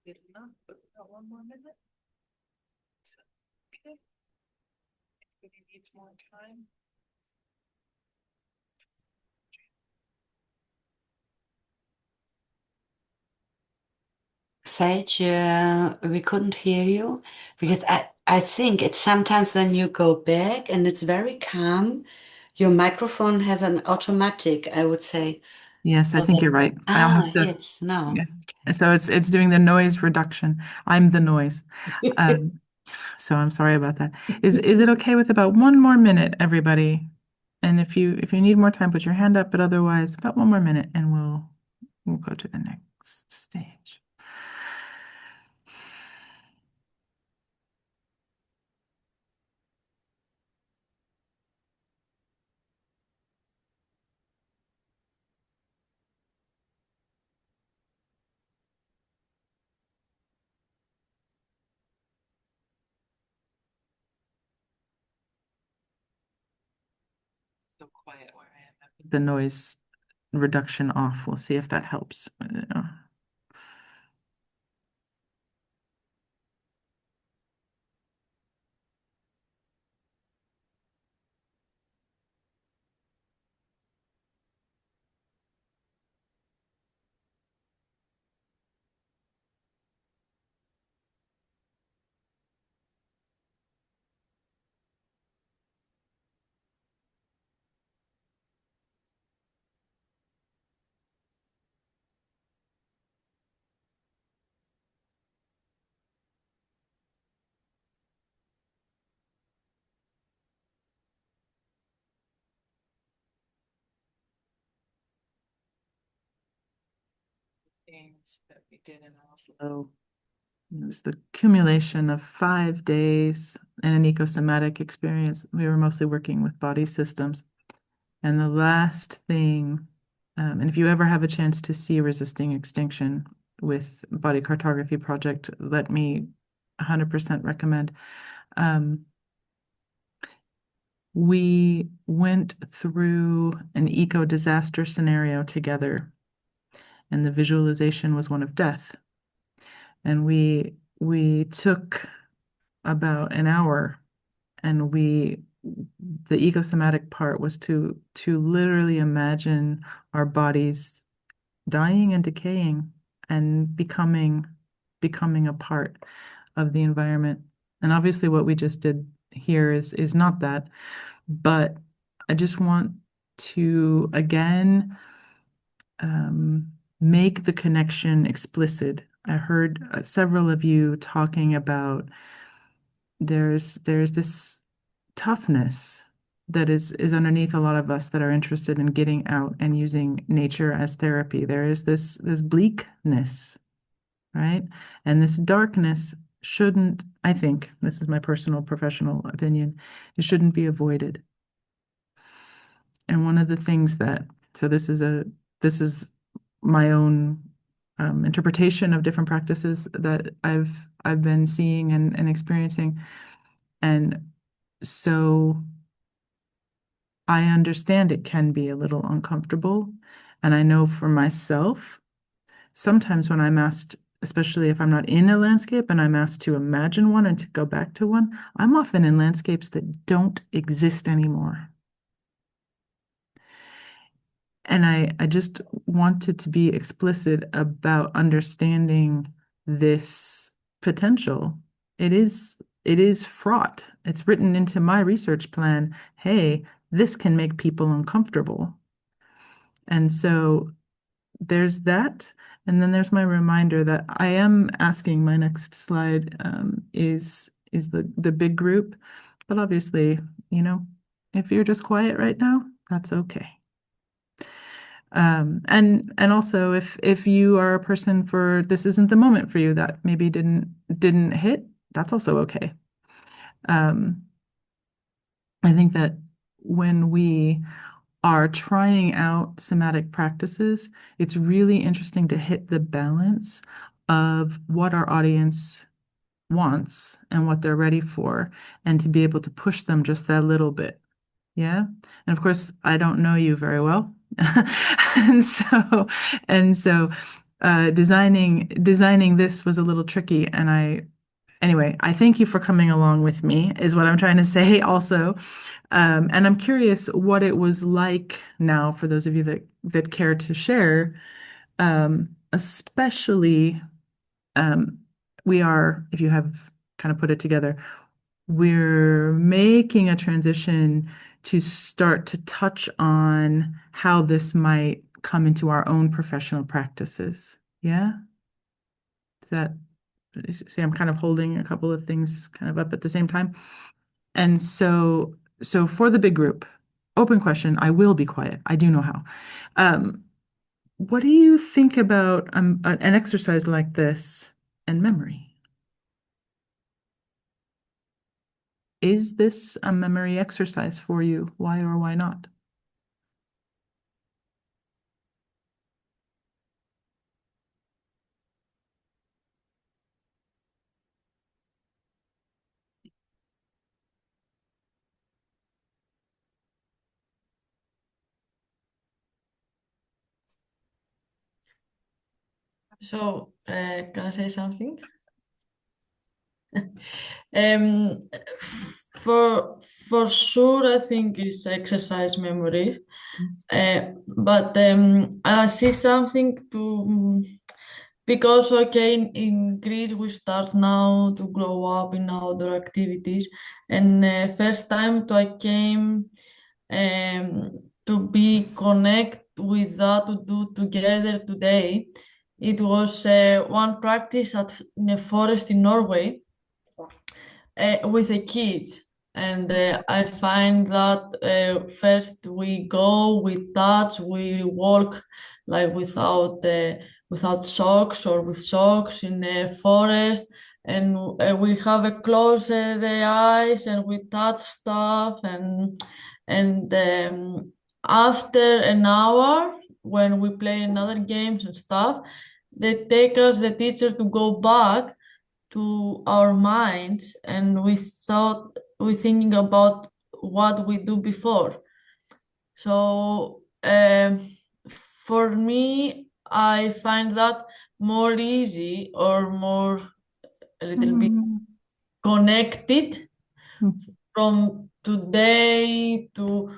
Good enough, but about 1 more minute. Okay. If he needs more time. Sage, we couldn't hear you because I think it's sometimes when you go back and it's very calm, your microphone has an automatic, I would say. Yes, I think you're right. I'll have to. It's now. Yes. So it's doing the noise reduction. I'm the noise. So I'm sorry about that. Is it okay with about 1 more minute, everybody? And if you need more time, put your hand up, but otherwise about 1 more minute and we'll go to the next stage. So quiet where I am. The noise reduction off. We'll see if that helps. trainings that we did in Oslo. It was the accumulation of 5 days and an ecosomatic experience. We were mostly working with body systems. And the last thing, and if you ever have a chance to see Resisting Extinction with Body Cartography Project, let me 100% recommend. We went through an eco-disaster scenario together, and the visualization was one of death. And we took about an hour, and the ecosomatic part was to literally imagine our bodies dying and decaying and becoming a part of the environment. And obviously what we just did here is not that, but I just want to again make the connection explicit. I heard several of you talking about there's this toughness that is underneath a lot of us that are interested in getting out and using nature as therapy. There is this bleakness, right? And this darkness shouldn't, I think, this is my personal professional opinion, it shouldn't be avoided. And one of the things that, so this is my own interpretation of different practices that I've been seeing and experiencing. And so I understand it can be a little uncomfortable. And I know for myself, sometimes when I'm asked, especially if I'm not in a landscape and I'm asked to imagine one and to go back to one, I'm often in landscapes that don't exist anymore. And I just wanted to be explicit about understanding this potential. It is fraught. It's written into my research plan. Hey, this can make people uncomfortable. And so there's that. And then there's my reminder that I am asking, my next slide is the big group. But obviously, if you're just quiet right now, that's okay. And also if you are a person this isn't the moment for you, that maybe didn't hit, that's also okay. I think that when we are trying out somatic practices, it's really interesting to hit the balance of what our audience wants and what they're ready for, and to be able to push them just that little bit. Yeah. And of course, I don't know you very well. and so designing this was a little tricky. And I thank you for coming along with me, is what I'm trying to say also. And I'm curious what it was like now for those of you that care to share, especially we are, if you have kind of put it together, we're making a transition to start to touch on how this might come into our own professional practices. Yeah? See, I'm kind of holding a couple of things kind of up at the same time. And so for the big group, open question, I will be quiet. I do know how. What do you think about an exercise like this and memory? Is this a memory exercise for you? Why or why not? So, can I say something? For sure, I think it's exercise memory. But I see something because in Greece we start now to grow up in outdoor activities, and first time I came to be connect with that to do together today. It was one practice in a forest in Norway with the kids. And I find that first we go, we touch, we walk like without without socks or with socks in a forest, and we have a close the eyes and we touch stuff, and after an hour when we play another games and stuff, they take us, the teacher, to go back to our minds, and we're thinking about what we do before. So for me, I find that more easy, or more a little bit connected from today to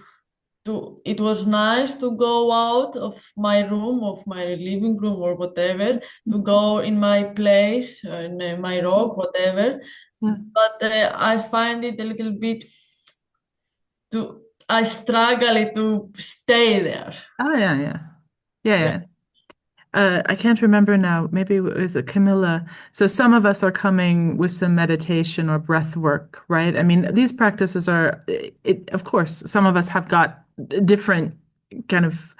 it was nice to go out of my room, of my living room or whatever, to go in my place, in my rock, whatever. But I find it a little bit I struggle to stay there. Oh, yeah. I can't remember now. Maybe it was Camilla. So some of us are coming with some meditation or breath work, right? I mean, these practices are, of course, some of us have got different kind of,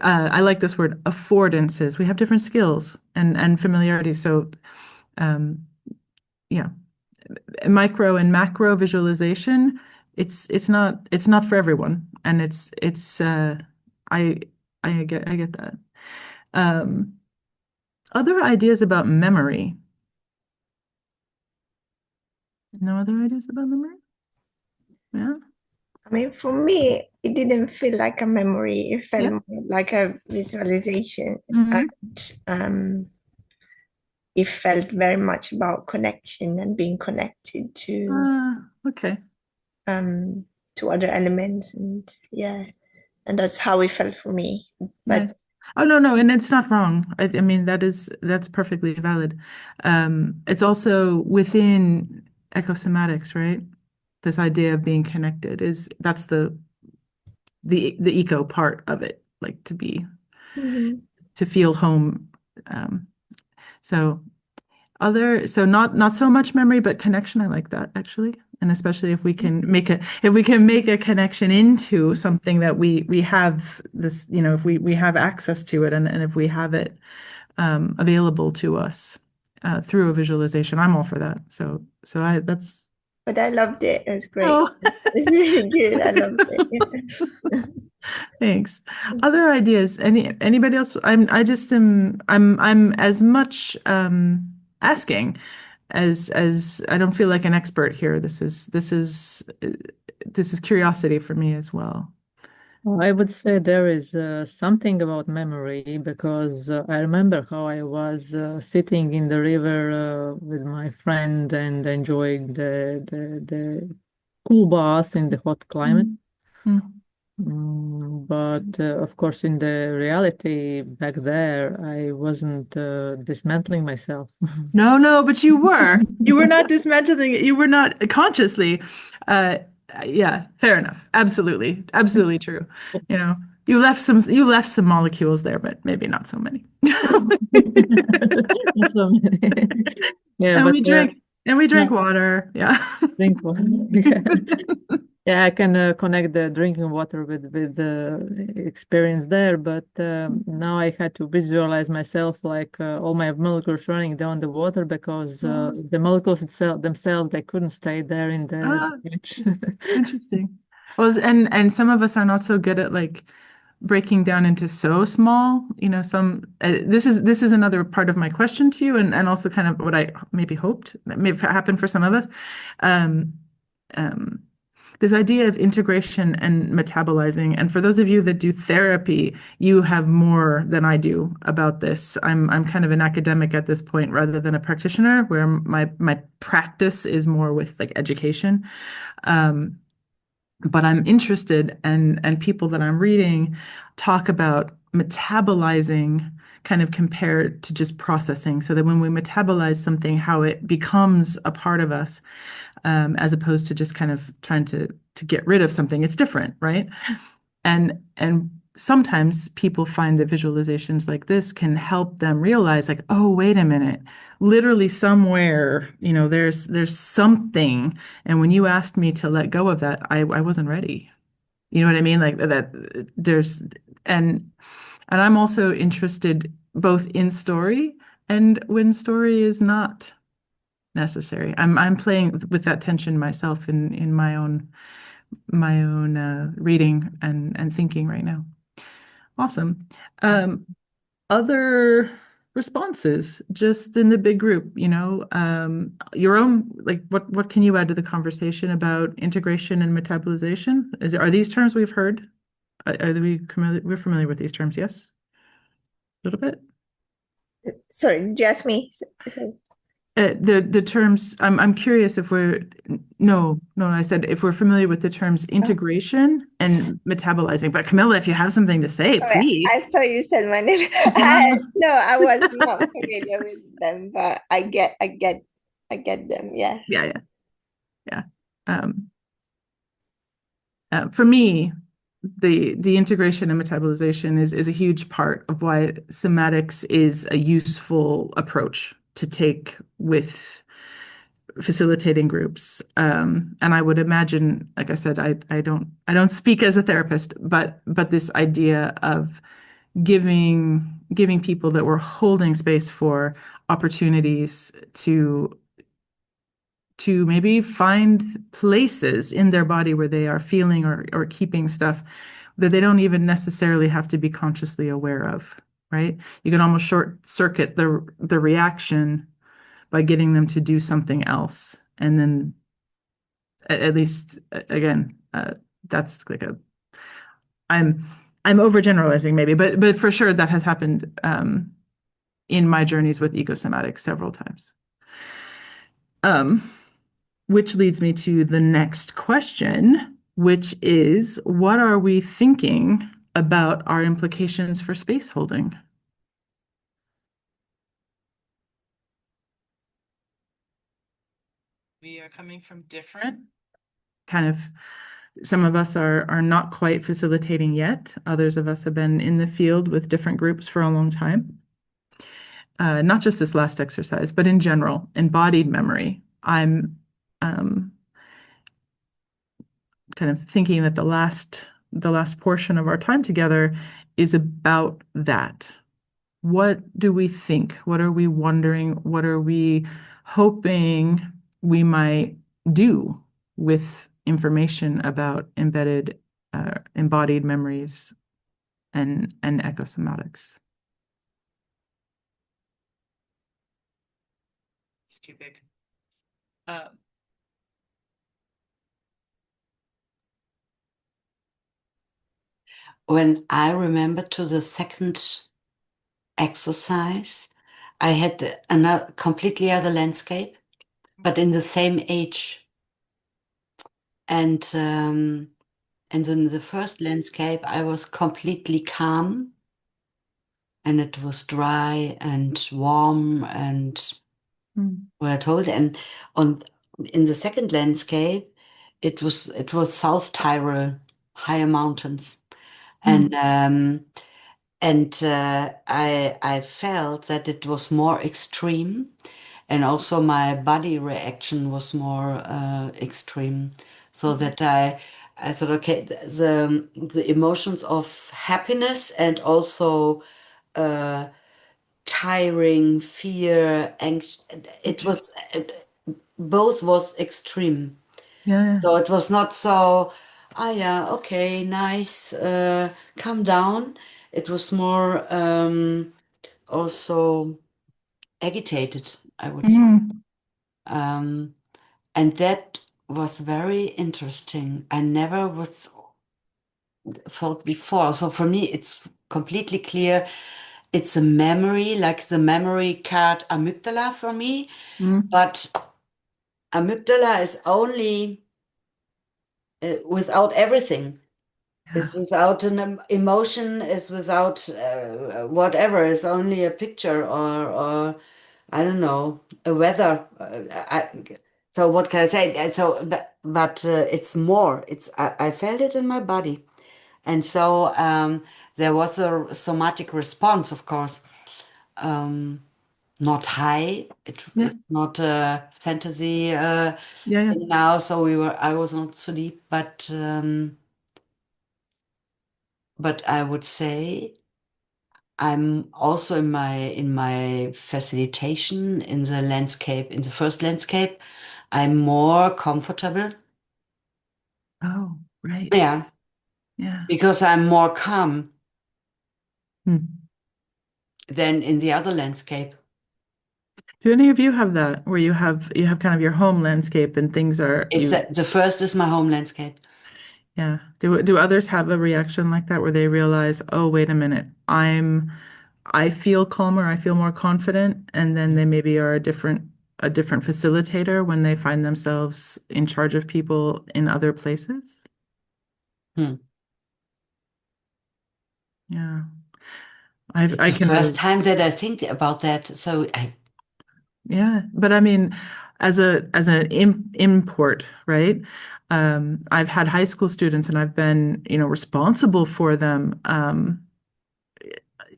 I like this word, affordances. We have different skills and familiarities. So, yeah, micro and macro visualization, it's not for everyone, and I get that. Other ideas about memory? No other ideas about memory? Yeah. I mean, for me, it didn't feel like a memory. It felt more like a visualization. And it felt very much about connection and being connected to to other elements, and and that's how it felt for me. But nice. Oh, no, and it's not wrong. I mean, that's perfectly valid. It's also within ecosomatics, right? This idea of being connected that's the eco part of it, like to feel home. So not so much memory, but connection. I like that, actually. And especially if we can make a connection into something that we have this, if we have access to it, and if we have it available to us through a visualization, I'm all for that. But I loved it. It was great. Oh. It's really good. I loved it. Thanks. Other ideas? Anybody else? I'm as much asking as I don't feel like an expert here. This is curiosity for me as well. Well, I would say there is something about memory, because I remember how I was sitting in the river with my friend and enjoying the cool bath in the hot climate. But of course, in the reality back there, I wasn't dismantling myself. No, but you were. You were not dismantling it. You were not consciously. Yeah, fair enough. Absolutely true. You left some molecules there, but maybe not so many. Not so many. Yeah, and we drank water. Yeah. Drink water. Yeah, I can connect the drinking water with the experience there, but now I had to visualize myself like all my molecules running down the water, because the molecules themselves, they couldn't stay there in the beach. Interesting. Well, and some of us are not so good at like breaking down into so small, this is another part of my question to you, and also kind of what I maybe hoped that may happen for some of us. This idea of integration and metabolizing. And for those of you that do therapy, you have more than I do about this. I'm kind of an academic at this point rather than a practitioner, where my practice is more with like education. But I'm interested, and people that I'm reading talk about metabolizing kind of compared to just processing, so that when we metabolize something, how it becomes a part of us, as opposed to just kind of trying to get rid of something. It's different, right? And sometimes people find that visualizations like this can help them realize, like, oh, wait a minute, literally somewhere, there's something. And when you asked me to let go of that, I wasn't ready. You know what I mean? Like that there's, and I'm also interested both in story and when story is not necessary. I'm playing with that tension myself in my own reading and thinking right now. Awesome. Other responses just in the big group, your own, like what can you add to the conversation about integration and metabolization? Are these terms we've heard? We're familiar with these terms, yes? A little bit? Sorry, just me. Sorry. The terms, I'm curious if no, I said if we're familiar with the terms integration and metabolizing. But Camilla, if you have something to say, Sorry, please. I thought you said my name. No, I was not familiar with them, but I get them. Yeah. Yeah. For me, the integration and metabolization is a huge part of why somatics is a useful approach to take with facilitating groups. And I would imagine, like I said, I don't speak as a therapist, but this idea of giving people that we're holding space for opportunities to maybe find places in their body where they are feeling or keeping stuff that they don't even necessarily have to be consciously aware of, right? You can almost short circuit the reaction by getting them to do something else. And then at least, again, that's like I'm overgeneralizing maybe, but for sure that has happened in my journeys with ecosomatics several times. Which leads me to the next question, which is, what are we thinking about our implications for space holding? We are coming from different kind of, some of us are not quite facilitating yet. Others of us have been in the field with different groups for a long time. Not just this last exercise, but in general, embodied memory. I'm kind of thinking that the last portion of our time together is about that. What do we think? What are we wondering? What are we hoping we might do with information about embodied memories and ecosomatics? It's too big. When I remember to the second exercise, I had another completely other landscape, but in the same age. And in the first landscape, I was completely calm, and it was dry and warm and well told. And in the second landscape, it was South Tyrol, higher mountains, and I felt that it was more extreme, and also my body reaction was more extreme. So that I thought, okay, the emotions of happiness and also tiring, fear, both was extreme. Yeah. So it was not so, yeah, okay, nice, calm down. It was more also agitated, I would say. And that was very interesting. I never thought before. So for me, it's completely clear. It's a memory, like the memory card amygdala for me. But amygdala is only without everything. It's without an emotion, it's without whatever. It's only a picture or I don't know, a weather. So what can I say? So, but it's more. I felt it in my body, and so there was a somatic response, of course. Not high. It's not a fantasy thing now. So I was not so deep, but I would say I'm also in my facilitation in the landscape, in the first landscape, I'm more comfortable. Oh, right. Yeah, Yeah. because I'm more calm Hmm. than in the other landscape. Do any of you have that where you have kind of your home landscape and things are The first is my home landscape. yeah. Do others have a reaction like that where they realize, oh, wait a minute, I feel calmer, I feel more confident, and then they maybe are a different facilitator when they find themselves in charge of people in other places? Hmm. Yeah. I The can first time that I think about that, so yeah, but I mean, as an import, right? I've had high school students, and I've been, responsible for them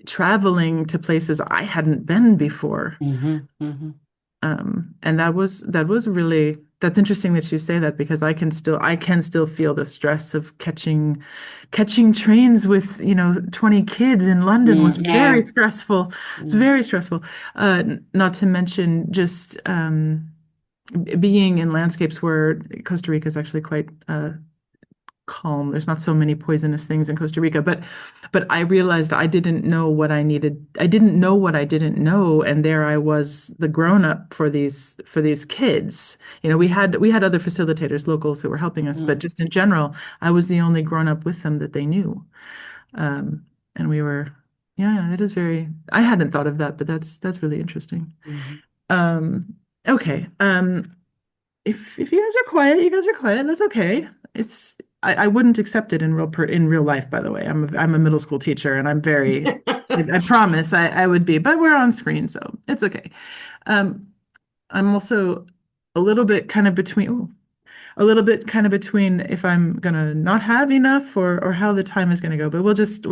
traveling to places I hadn't been before. And that was really that's interesting that you say that because I can still feel the stress of catching trains with 20 kids in London was very stressful. It's very stressful. Not to mention just being in landscapes where Costa Rica is actually quite calm. There's not so many poisonous things in Costa Rica, but I realized I didn't know what I needed. I didn't know what I didn't know, and there I was, the grown up for these kids. We had other facilitators, locals who were helping us, but just in general, I was the only grown up with them that they knew. And we were, yeah, it is very. I hadn't thought of that, but that's really interesting. Okay. If you guys are quiet, you guys are quiet. That's okay. I wouldn't accept it in real life, by the way. I'm a middle school teacher, and I'm very I promise I would be, but we're on screen, so it's okay. I'm also a little bit kind of between if I'm gonna not have enough or how the time is gonna go, but we'll just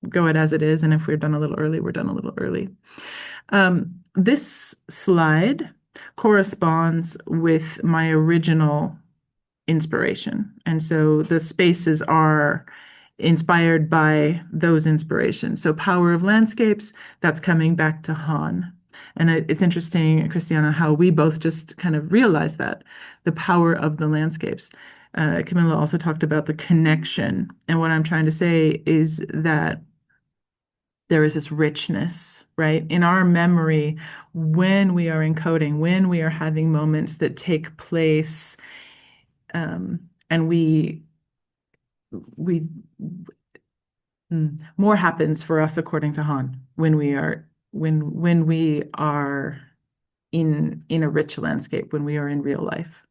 go it as it is, and if we're done a little early, we're done a little early. This slide corresponds with my original inspiration. And so the spaces are inspired by those inspirations. So Power of Landscapes, that's coming back to Han. And it's interesting, Christiana, how we both just kind of realized that, the power of the landscapes. Camilla also talked about the connection. And what I'm trying to say is that there is this richness, right, in our memory when we are encoding, when we are having moments that take place, and we more happens for us according to Han when we are in a rich landscape, when we are in real life.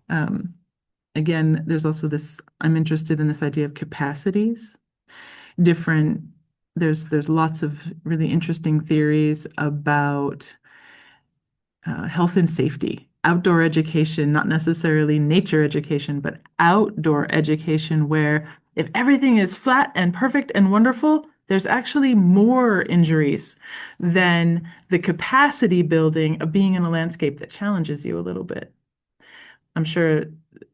Again, there's also this, I'm interested in this idea of capacities. There's lots of really interesting theories about health and safety, outdoor education, not necessarily nature education, but outdoor education, where if everything is flat and perfect and wonderful, there's actually more injuries than the capacity building of being in a landscape that challenges you a little bit. I'm sure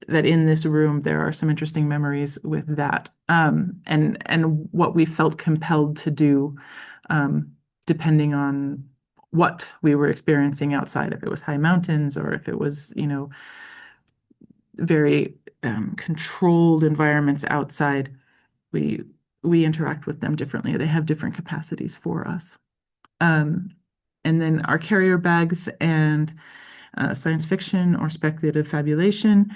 that in this room there are some interesting memories with that, and what we felt compelled to do, depending on what we were experiencing outside, if it was high mountains or if it was, very controlled environments outside. We interact with them differently. They have different capacities for us. And then our carrier bags and science fiction or speculative fabulation.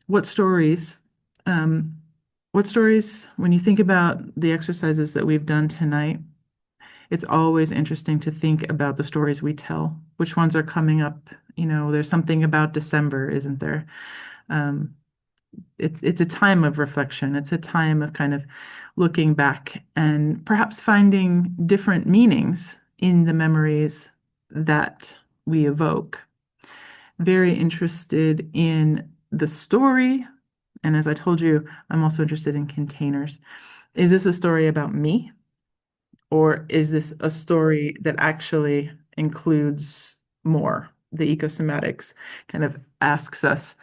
What stories, when you think about the exercises that we've done tonight, it's always interesting to think about the stories we tell. Which ones are coming up? There's something about December, isn't there? It's a time of reflection. It's a time of kind of looking back and perhaps finding different meanings in the memories that we evoke. Very interested in the story. And as I told you, I'm also interested in containers. Is this a story about me? Or is this a story that actually includes more? The ecosomatics kind of asks us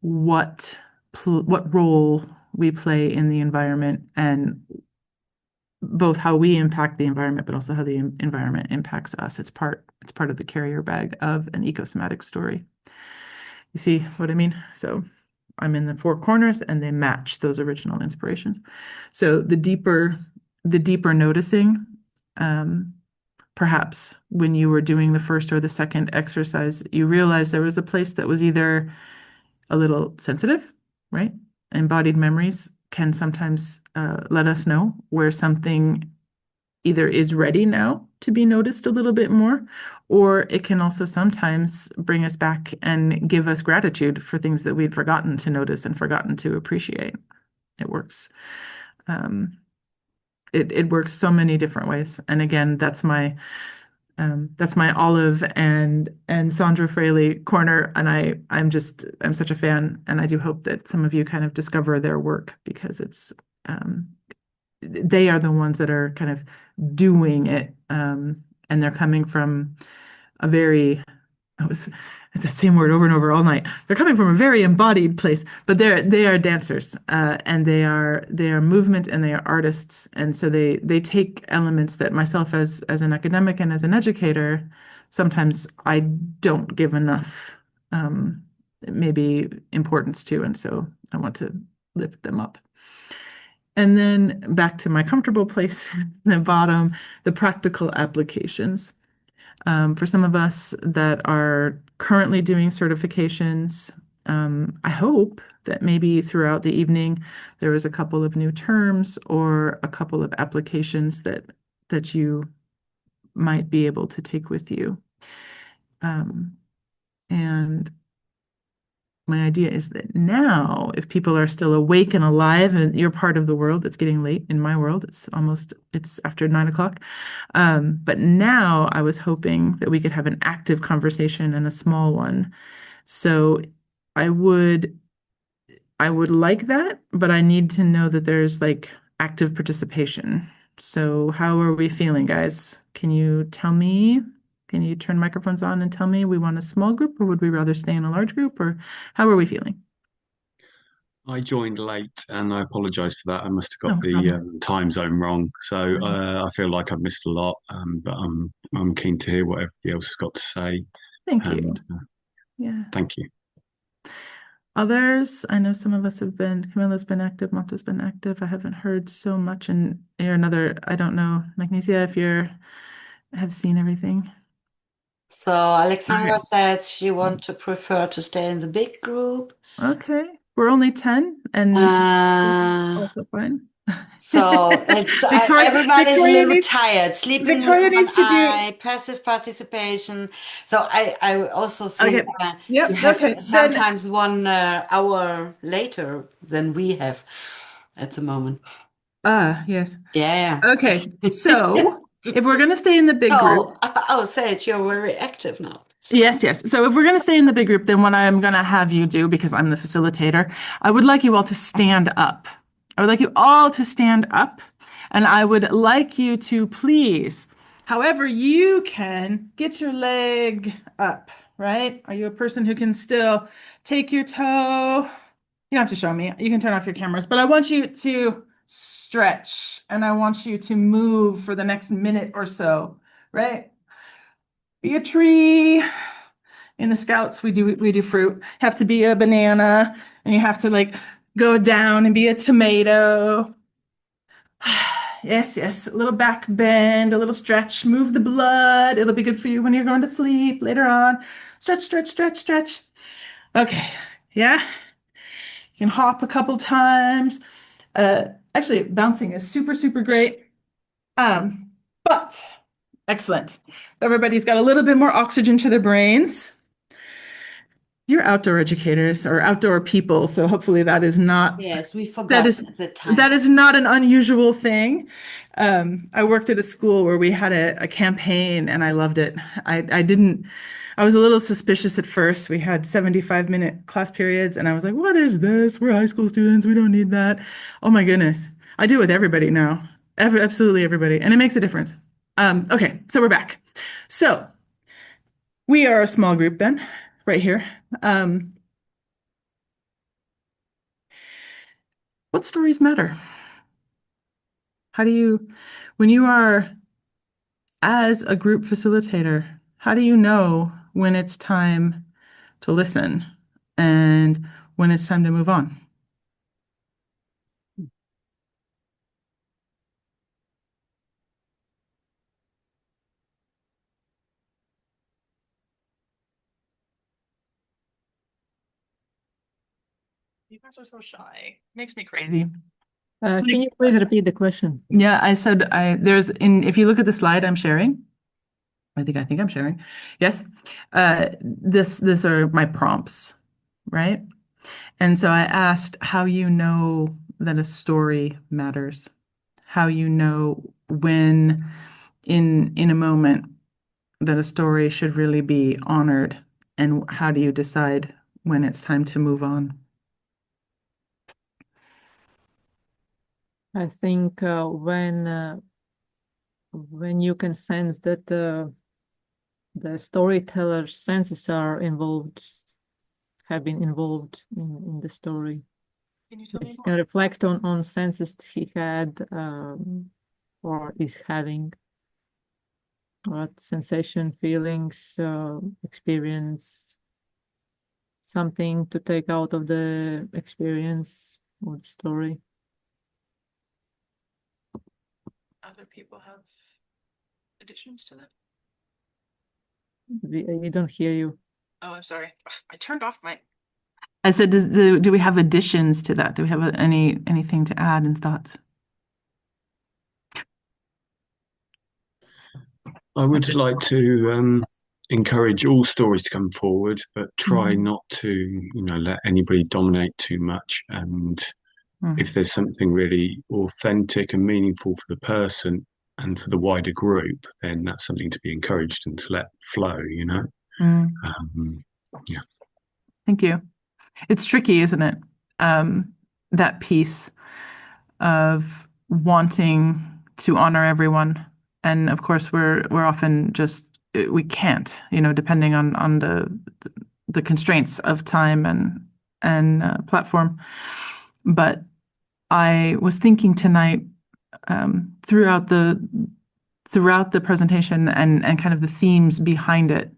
what role we play in the environment and both how we impact the environment, but also how the environment impacts us. It's part of the carrier bag of an ecosomatic story. You see what I mean? So I'm in the four corners and they match those original inspirations. So the deeper noticing, perhaps when you were doing the first or the second exercise, you realized there was a place that was either a little sensitive, right? Embodied memories can sometimes let us know where something either is ready now to be noticed a little bit more, or it can also sometimes bring us back and give us gratitude for things that we'd forgotten to notice and forgotten to appreciate. It works. It works so many different ways. And again, that's my Olive and Sondra Fraleigh corner, and I'm such a fan, and I do hope that some of you kind of discover their work, because it's they are the ones that are kind of doing it, and they're coming from a very it's that same word over and over all night. They're coming from a very embodied place, but they are dancers, and they are movement, and they are artists, and so they take elements that myself as an academic and as an educator, sometimes I don't give enough maybe importance to, and so I want to lift them up. And then back to my comfortable place, the bottom, the practical applications. For some of us that are currently doing certifications, I hope that maybe throughout the evening there was a couple of new terms or a couple of applications that you might be able to take with you. And my idea is that now, if people are still awake and alive, and you're part of the world, it's getting late in my world, it's after 9 o'clock. But now I was hoping that we could have an active conversation and a small one. So I would like that, but I need to know that there's like active participation. So how are we feeling, guys? Can you tell me? Can you turn microphones on and tell me, we want a small group, or would we rather stay in a large group, or how are we feeling? I joined late and I apologize for that. I must have got No the problem. time zone wrong. So I feel like I've missed a lot, but I'm keen to hear what everybody else has got to say. Thank you. Yeah. Thank you. Others, I know some of us have been, Camilla's been active, Monta's been active. I haven't heard so much, and you're another, I don't know, Magnesia, if have seen everything. So Alexandra said she wants to prefer to stay in the big group. Okay, we're only 10, and also fine. So it's everybody's a little tired, sleeping with one eye, passive participation. So I also think you have sometimes 1 hour later than we have at the moment. Yes. Yeah. Okay, so if we're going to stay in the big group. Oh, Sage, you're very active now. Yes. So if we're going to stay in the big group, then what I'm going to have you do, because I'm the facilitator, I would like you all to stand up. I would like you all to stand up, and I would like you to please, however you can, get your leg up, right? Are you a person who can still take your toe? You don't have to show me. You can turn off your cameras, but I want you to stretch, and I want you to move for the next minute or so, right? Be a tree. In the Scouts, we do fruit. Have to be a banana, and you have to like go down and be a tomato. Yes. A little back bend, a little stretch, move the blood. It'll be good for you when you're going to sleep later on. Stretch. Okay, yeah. You can hop a couple times. Actually, bouncing is super great. But excellent. Everybody's got a little bit more oxygen to their brains. You're outdoor educators or outdoor people, so hopefully that is not. Yes, we forgot at the time. That is not an unusual thing. I worked at a school where we had a campaign, and I loved it. I was a little suspicious at first. We had 75-minute class periods, and I was like, what is this? We're high school students. We don't need that. Oh my goodness. I do it with everybody now. Absolutely everybody. And it makes a difference. Okay, so we're back. So we are a small group then, right here. What stories matter? When you are as a group facilitator, how do you know when it's time to listen and when it's time to move on? You guys are so shy. Makes me crazy. Can you please repeat the question? Yeah, I said if you look at the slide I'm sharing, I think I'm sharing. Yes. This are my prompts, right? And so I asked how you know that a story matters, how you know when in a moment that a story should really be honored, and how do you decide when it's time to move on? I think when you can sense that the storyteller's senses have been involved in the story. Can you tell me If you more? can reflect on senses he had or is having, what sensation, feelings, experience, something to take out of the experience or the story. Other people have additions to that? We don't hear you. Oh, I'm sorry. I turned off my. I said, do we have additions to that? Do we have anything to add and thoughts? I would like to encourage all stories to come forward, but try not to, let anybody dominate too much. And if there's something really authentic and meaningful for the person and for the wider group, then that's something to be encouraged and to let flow, Yeah. Thank you. It's tricky, isn't it? That piece of wanting to honor everyone. And of course, we're often just, we can't, depending on the constraints of time and platform. But I was thinking tonight, throughout the presentation and kind of the themes behind it,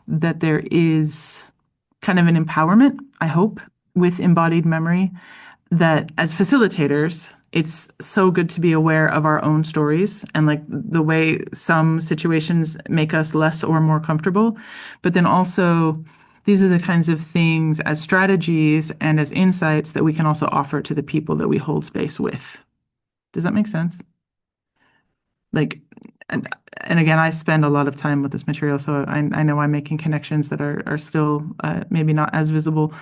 that there is kind of an empowerment, I hope, with embodied memory, that as facilitators, it's so good to be aware of our own stories and like the way some situations make us less or more comfortable. But then also, these are the kinds of things as strategies and as insights that we can also offer to the people that we hold space with. Does that make sense? Like, and again, I spend a lot of time with this material, so I know I'm making connections that are still maybe not as visible,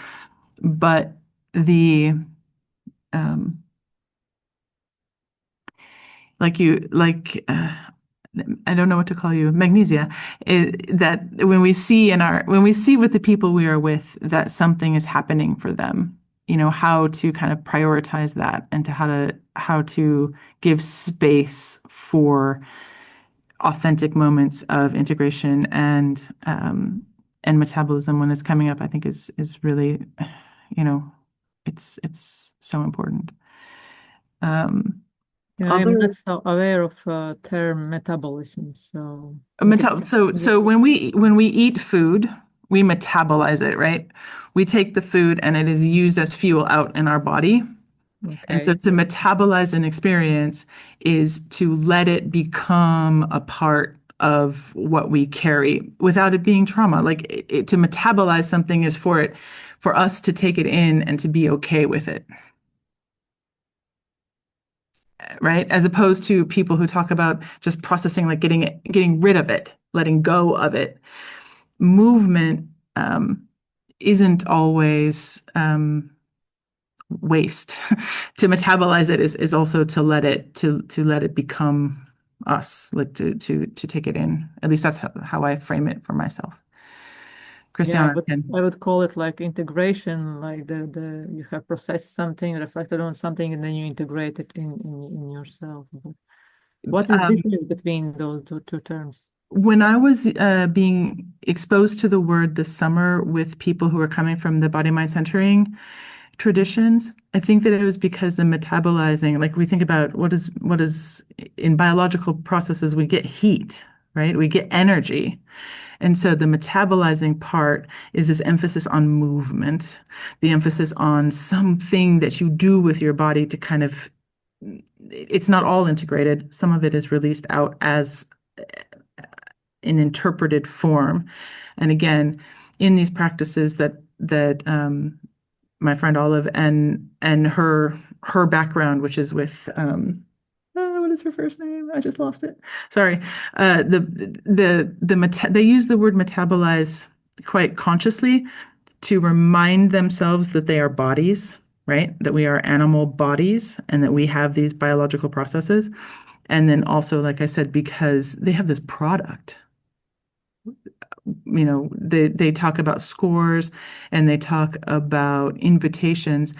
but I don't know what to call you, magnesia, that when we see with the people we are with that something is happening for them, how to kind of prioritize that and how to give space for authentic moments of integration and metabolism when it's coming up, I think is really, it's so important. I'm not so aware of term metabolism. So when we eat food, we metabolize it, right? We take the food and it is used as fuel out in our body. Okay. And so to metabolize an experience is to let it become a part of what we carry without it being trauma. Like to metabolize something is for us to take it in and to be okay with it. Right? As opposed to people who talk about just processing, like getting rid of it, letting go of it. Movement isn't always waste. To metabolize it is also to let it become us, like to take it in. At least that's how I frame it for myself. Christiana, but I would call it like integration, like the you have processed something, reflected on something, and then you integrate it in yourself. What is the difference between those two terms? When I was being exposed to the word this summer with people who are coming from the body mind centering, traditions. I think that it was because the metabolizing, like we think about what is in biological processes, we get heat, right? We get energy. And so the metabolizing part is this emphasis on movement, the emphasis on something that you do with your body to kind of, it's not all integrated. Some of it is released out as an interpreted form. And again, in these practices that my friend Olive and her background, which is with what is her first name? I just lost it. Sorry. They use the word metabolize quite consciously to remind themselves that they are bodies, right? That we are animal bodies and that we have these biological processes. And then also, like I said, because they have this product. You know, they talk about scores and they talk about invitations.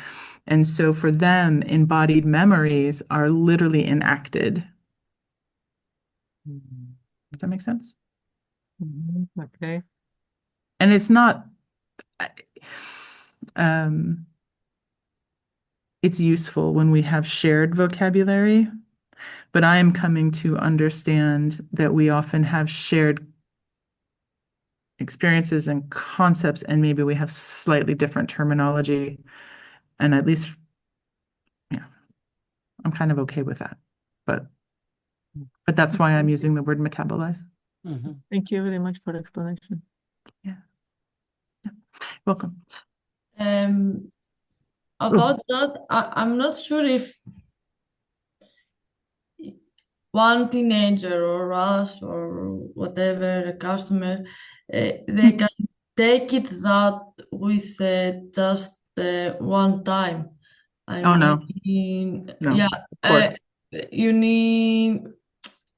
And so for them, embodied memories are literally enacted. Does that make sense? Okay. And it's not, it's useful when we have shared vocabulary, but I am coming to understand that we often have shared experiences and concepts, and maybe we have slightly different terminology. And at least, yeah, I'm kind of okay with that. But that's why I'm using the word metabolize. Mm-hmm. Thank you very much for the explanation. Yeah. Welcome. About that, I'm not sure if one teenager or us or whatever, a customer, they can take it that with just one time. No. Yeah, you need.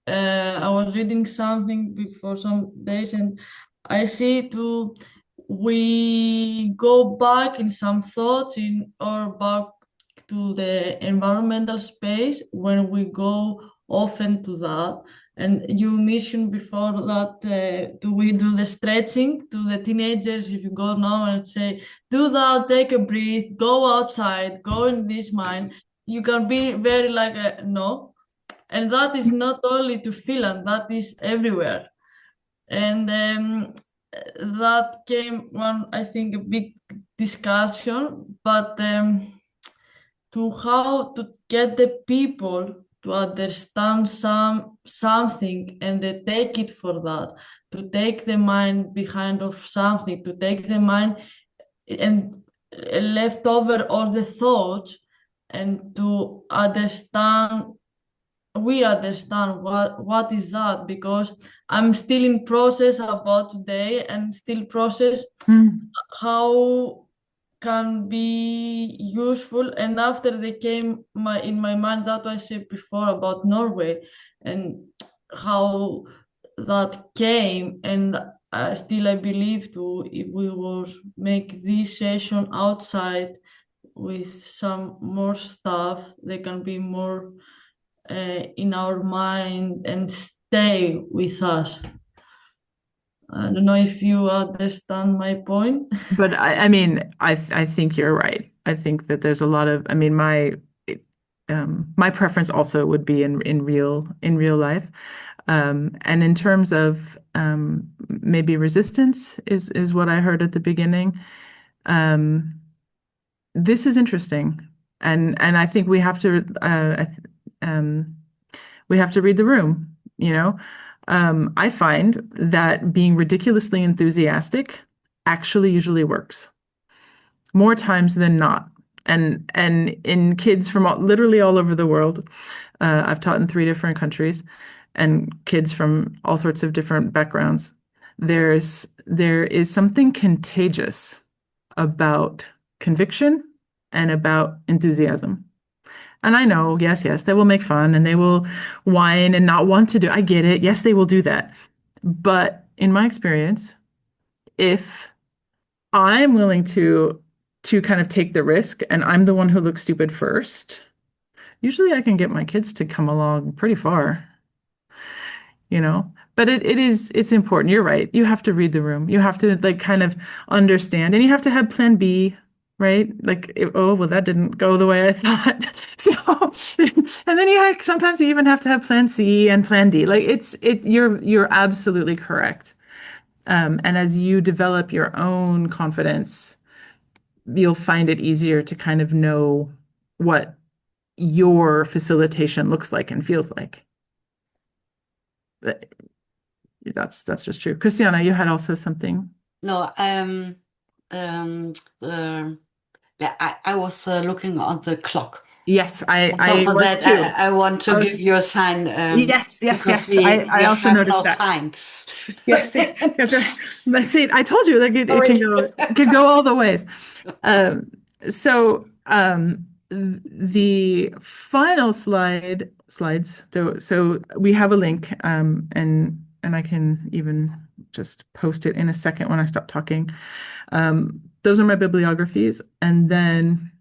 I was reading something before some days, and I see we go back in some thoughts or back to the environmental space when we go often to that. And you mentioned before that do we do the stretching to the teenagers? If you go now and say, do that, take a breath, go outside, go in this mind, you can be very like, no. And that is not only to Finland, that is everywhere. And that came one, I think, a big discussion, but to how to get the people to understand something and they take it for that, to take the mind behind of something, to take the mind and left over all the thoughts and to understand. We understand what is that, because I'm still in process about today and still process how can be useful. And after they came in my mind that I said before about Norway and how that came, and still I believe if we was make this session outside with some more stuff, they can be more in our mind and stay with us. I don't know if you understand my point. But I mean, I think you're right. I think that there's a lot of, I mean, my preference also would be in real life. And in terms of maybe resistance is what I heard at the beginning. This is interesting. And I think we have to read the room, you know. I find that being ridiculously enthusiastic actually usually works more times than not. And in kids from literally all over the world, I've taught in 3 different countries, and kids from all sorts of different backgrounds. There is something contagious about conviction and about enthusiasm. And I know, yes, they will make fun and they will whine and not want to do. I get it. Yes, they will do that. But in my experience, if I'm willing to kind of take the risk and I'm the one who looks stupid first, usually I can get my kids to come along pretty far, you know. But it's important. You're right. You have to read the room. You have to like kind of understand, and you have to have plan B. right? Like, oh, well, that didn't go the way I thought. So, and then sometimes you even have to have plan C and plan D. Like you're absolutely correct. And as you develop your own confidence, you'll find it easier to kind of know what your facilitation looks like and feels like. But that's just true. Christiana, you had also something. No, yeah, I was looking on the clock. Yes, So I for was that, too. I want to give you a sign. Yes, because I also have noticed no that. sign. Yes. Let's see. I told you, like it can go all the ways. So the final slides. So we have a link, and I can even just post it in a second when I stop talking. Those are my bibliographies, and then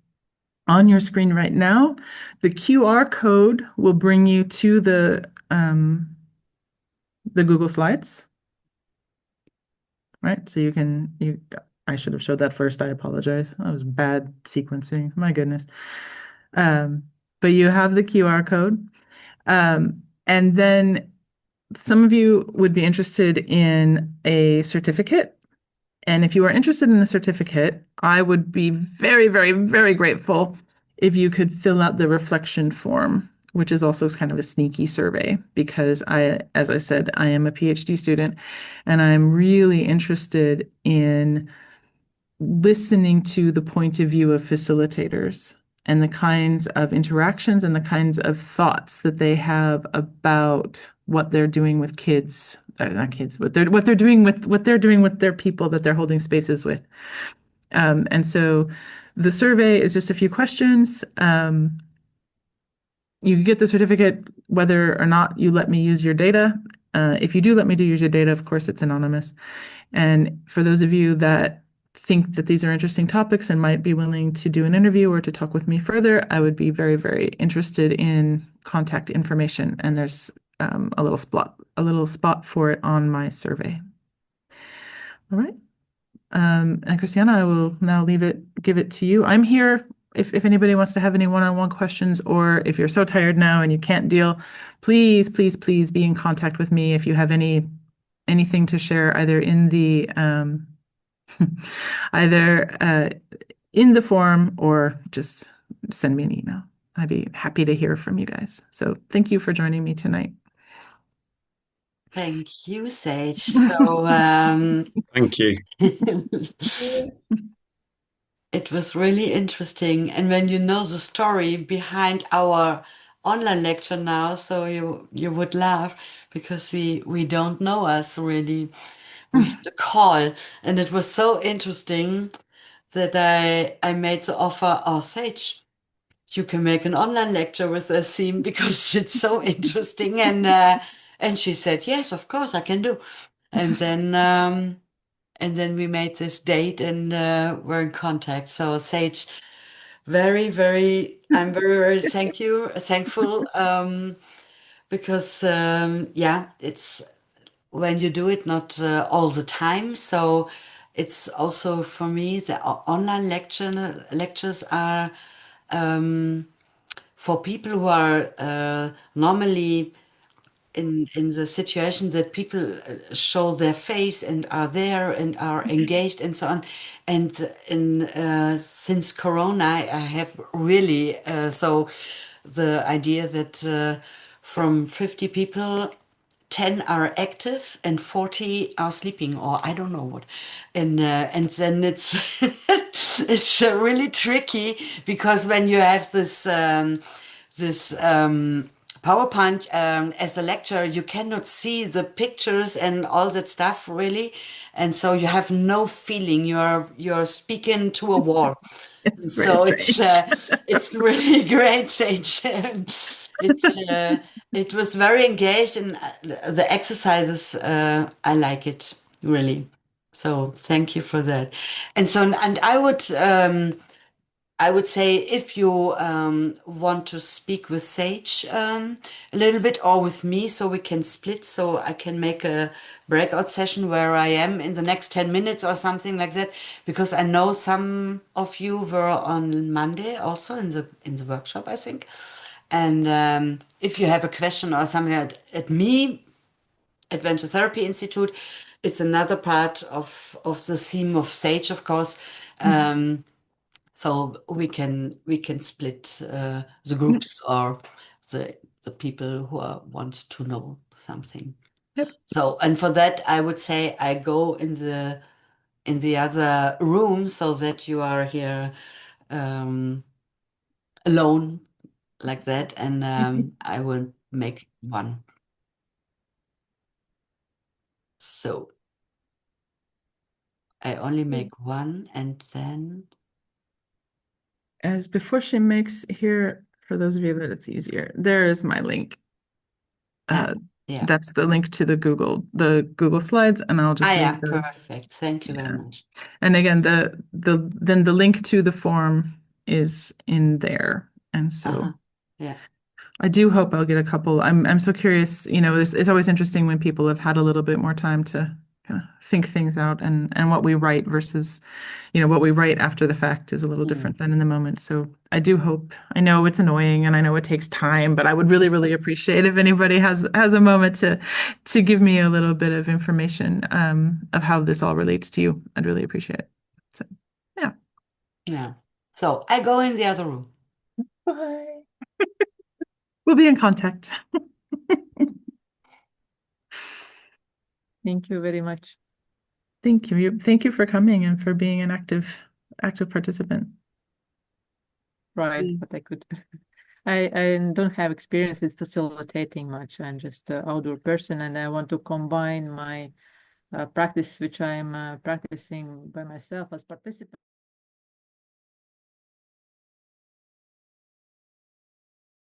on your screen right now, the QR code will bring you to the Google Slides. Right, so I should have showed that first. I apologize. That was bad sequencing. My goodness. But you have the QR code. And then some of you would be interested in a certificate. And if you are interested in a certificate, I would be very, very, very grateful if you could fill out the reflection form, which is also kind of a sneaky survey, because as I said, I am a PhD student and I'm really interested in listening to the point of view of facilitators and the kinds of interactions and the kinds of thoughts that they have about what they're doing with kids, not kids, what they're doing with their people that they're holding spaces with. And so the survey is just a few questions. You get the certificate whether or not you let me use your data. If you do let me use your data, of course, it's anonymous. And for those of you that think that these are interesting topics and might be willing to do an interview or to talk with me further, I would be very, very interested in contact information. And there's a little spot for it on my survey. All right. And Christiana, I will now give it to you. I'm here if anybody wants to have any one-on-one questions, or if you're so tired now and you can't deal, please, please, please be in contact with me if you have anything to share, either in the in the form or just send me an email. I'd be happy to hear from you guys. So thank you for joining me tonight. Thank you, Sage. So thank you. It was really interesting. And when you know the story behind our online lecture now, so you would laugh, because we don't know us really. We had a call, and it was so interesting that I made the offer, oh, Sage, you can make an online lecture with a theme because it's so interesting. And she said, yes, of course I can do. And then we made this date and we're in contact. So Sage, I'm very, very thankful, because yeah, it's when you do it not all the time. So it's also for me the online lectures are for people who are normally in the situation that people show their face and are there and are engaged and so on. And since Corona, I have really so the idea that from 50 people, 10 are active and 40 are sleeping, or I don't know what. And then it's it's really tricky, because when you have this PowerPoint as a lecture, you cannot see the pictures and all that stuff really, and so you have no feeling. You're speaking to a wall. It's So it's really great, Sage. It was very engaged, and the exercises, I like it really. So thank you for that. And I would I would say if you want to speak with Sage a little bit or with me, so we can split, so I can make a breakout session where I am in the next 10 minutes or something like that, because I know some of you were on Monday also in the workshop, I think. And if you have a question or something at me, Adventure Therapy Institute, it's another part of the theme of Sage, of course. So we can split the groups or the people who want to know something. Yep. So, and for that, I would say I go in the other room so that you are here alone like that, and I will make one. So I only make one, and then As before she makes here, for those of you that it's easier, there is my link. yeah. That's the link to the Google Slides, and I'll just yeah, leave those. perfect. Thank you very much. And again, then the link to the form is in there, and so yeah. I do hope I'll get a couple. I'm so curious. You know, it's always interesting when people have had a little bit more time to kind of think things out, and what we write versus, you know, what we write after the fact is a little different than in the moment. So I do hope. I know it's annoying, and I know it takes time, but I would really, really appreciate if anybody has a moment to give me a little bit of information of how this all relates to you. I'd really appreciate it. So yeah. Yeah. So I go in the other room. Bye. We'll be in contact. Thank you very much. Thank you. Thank you for coming and for being an active participant. Right, but I could. I don't have experience with facilitating much. I'm just an outdoor person, and I want to combine my practice, which I'm practicing by myself as participant.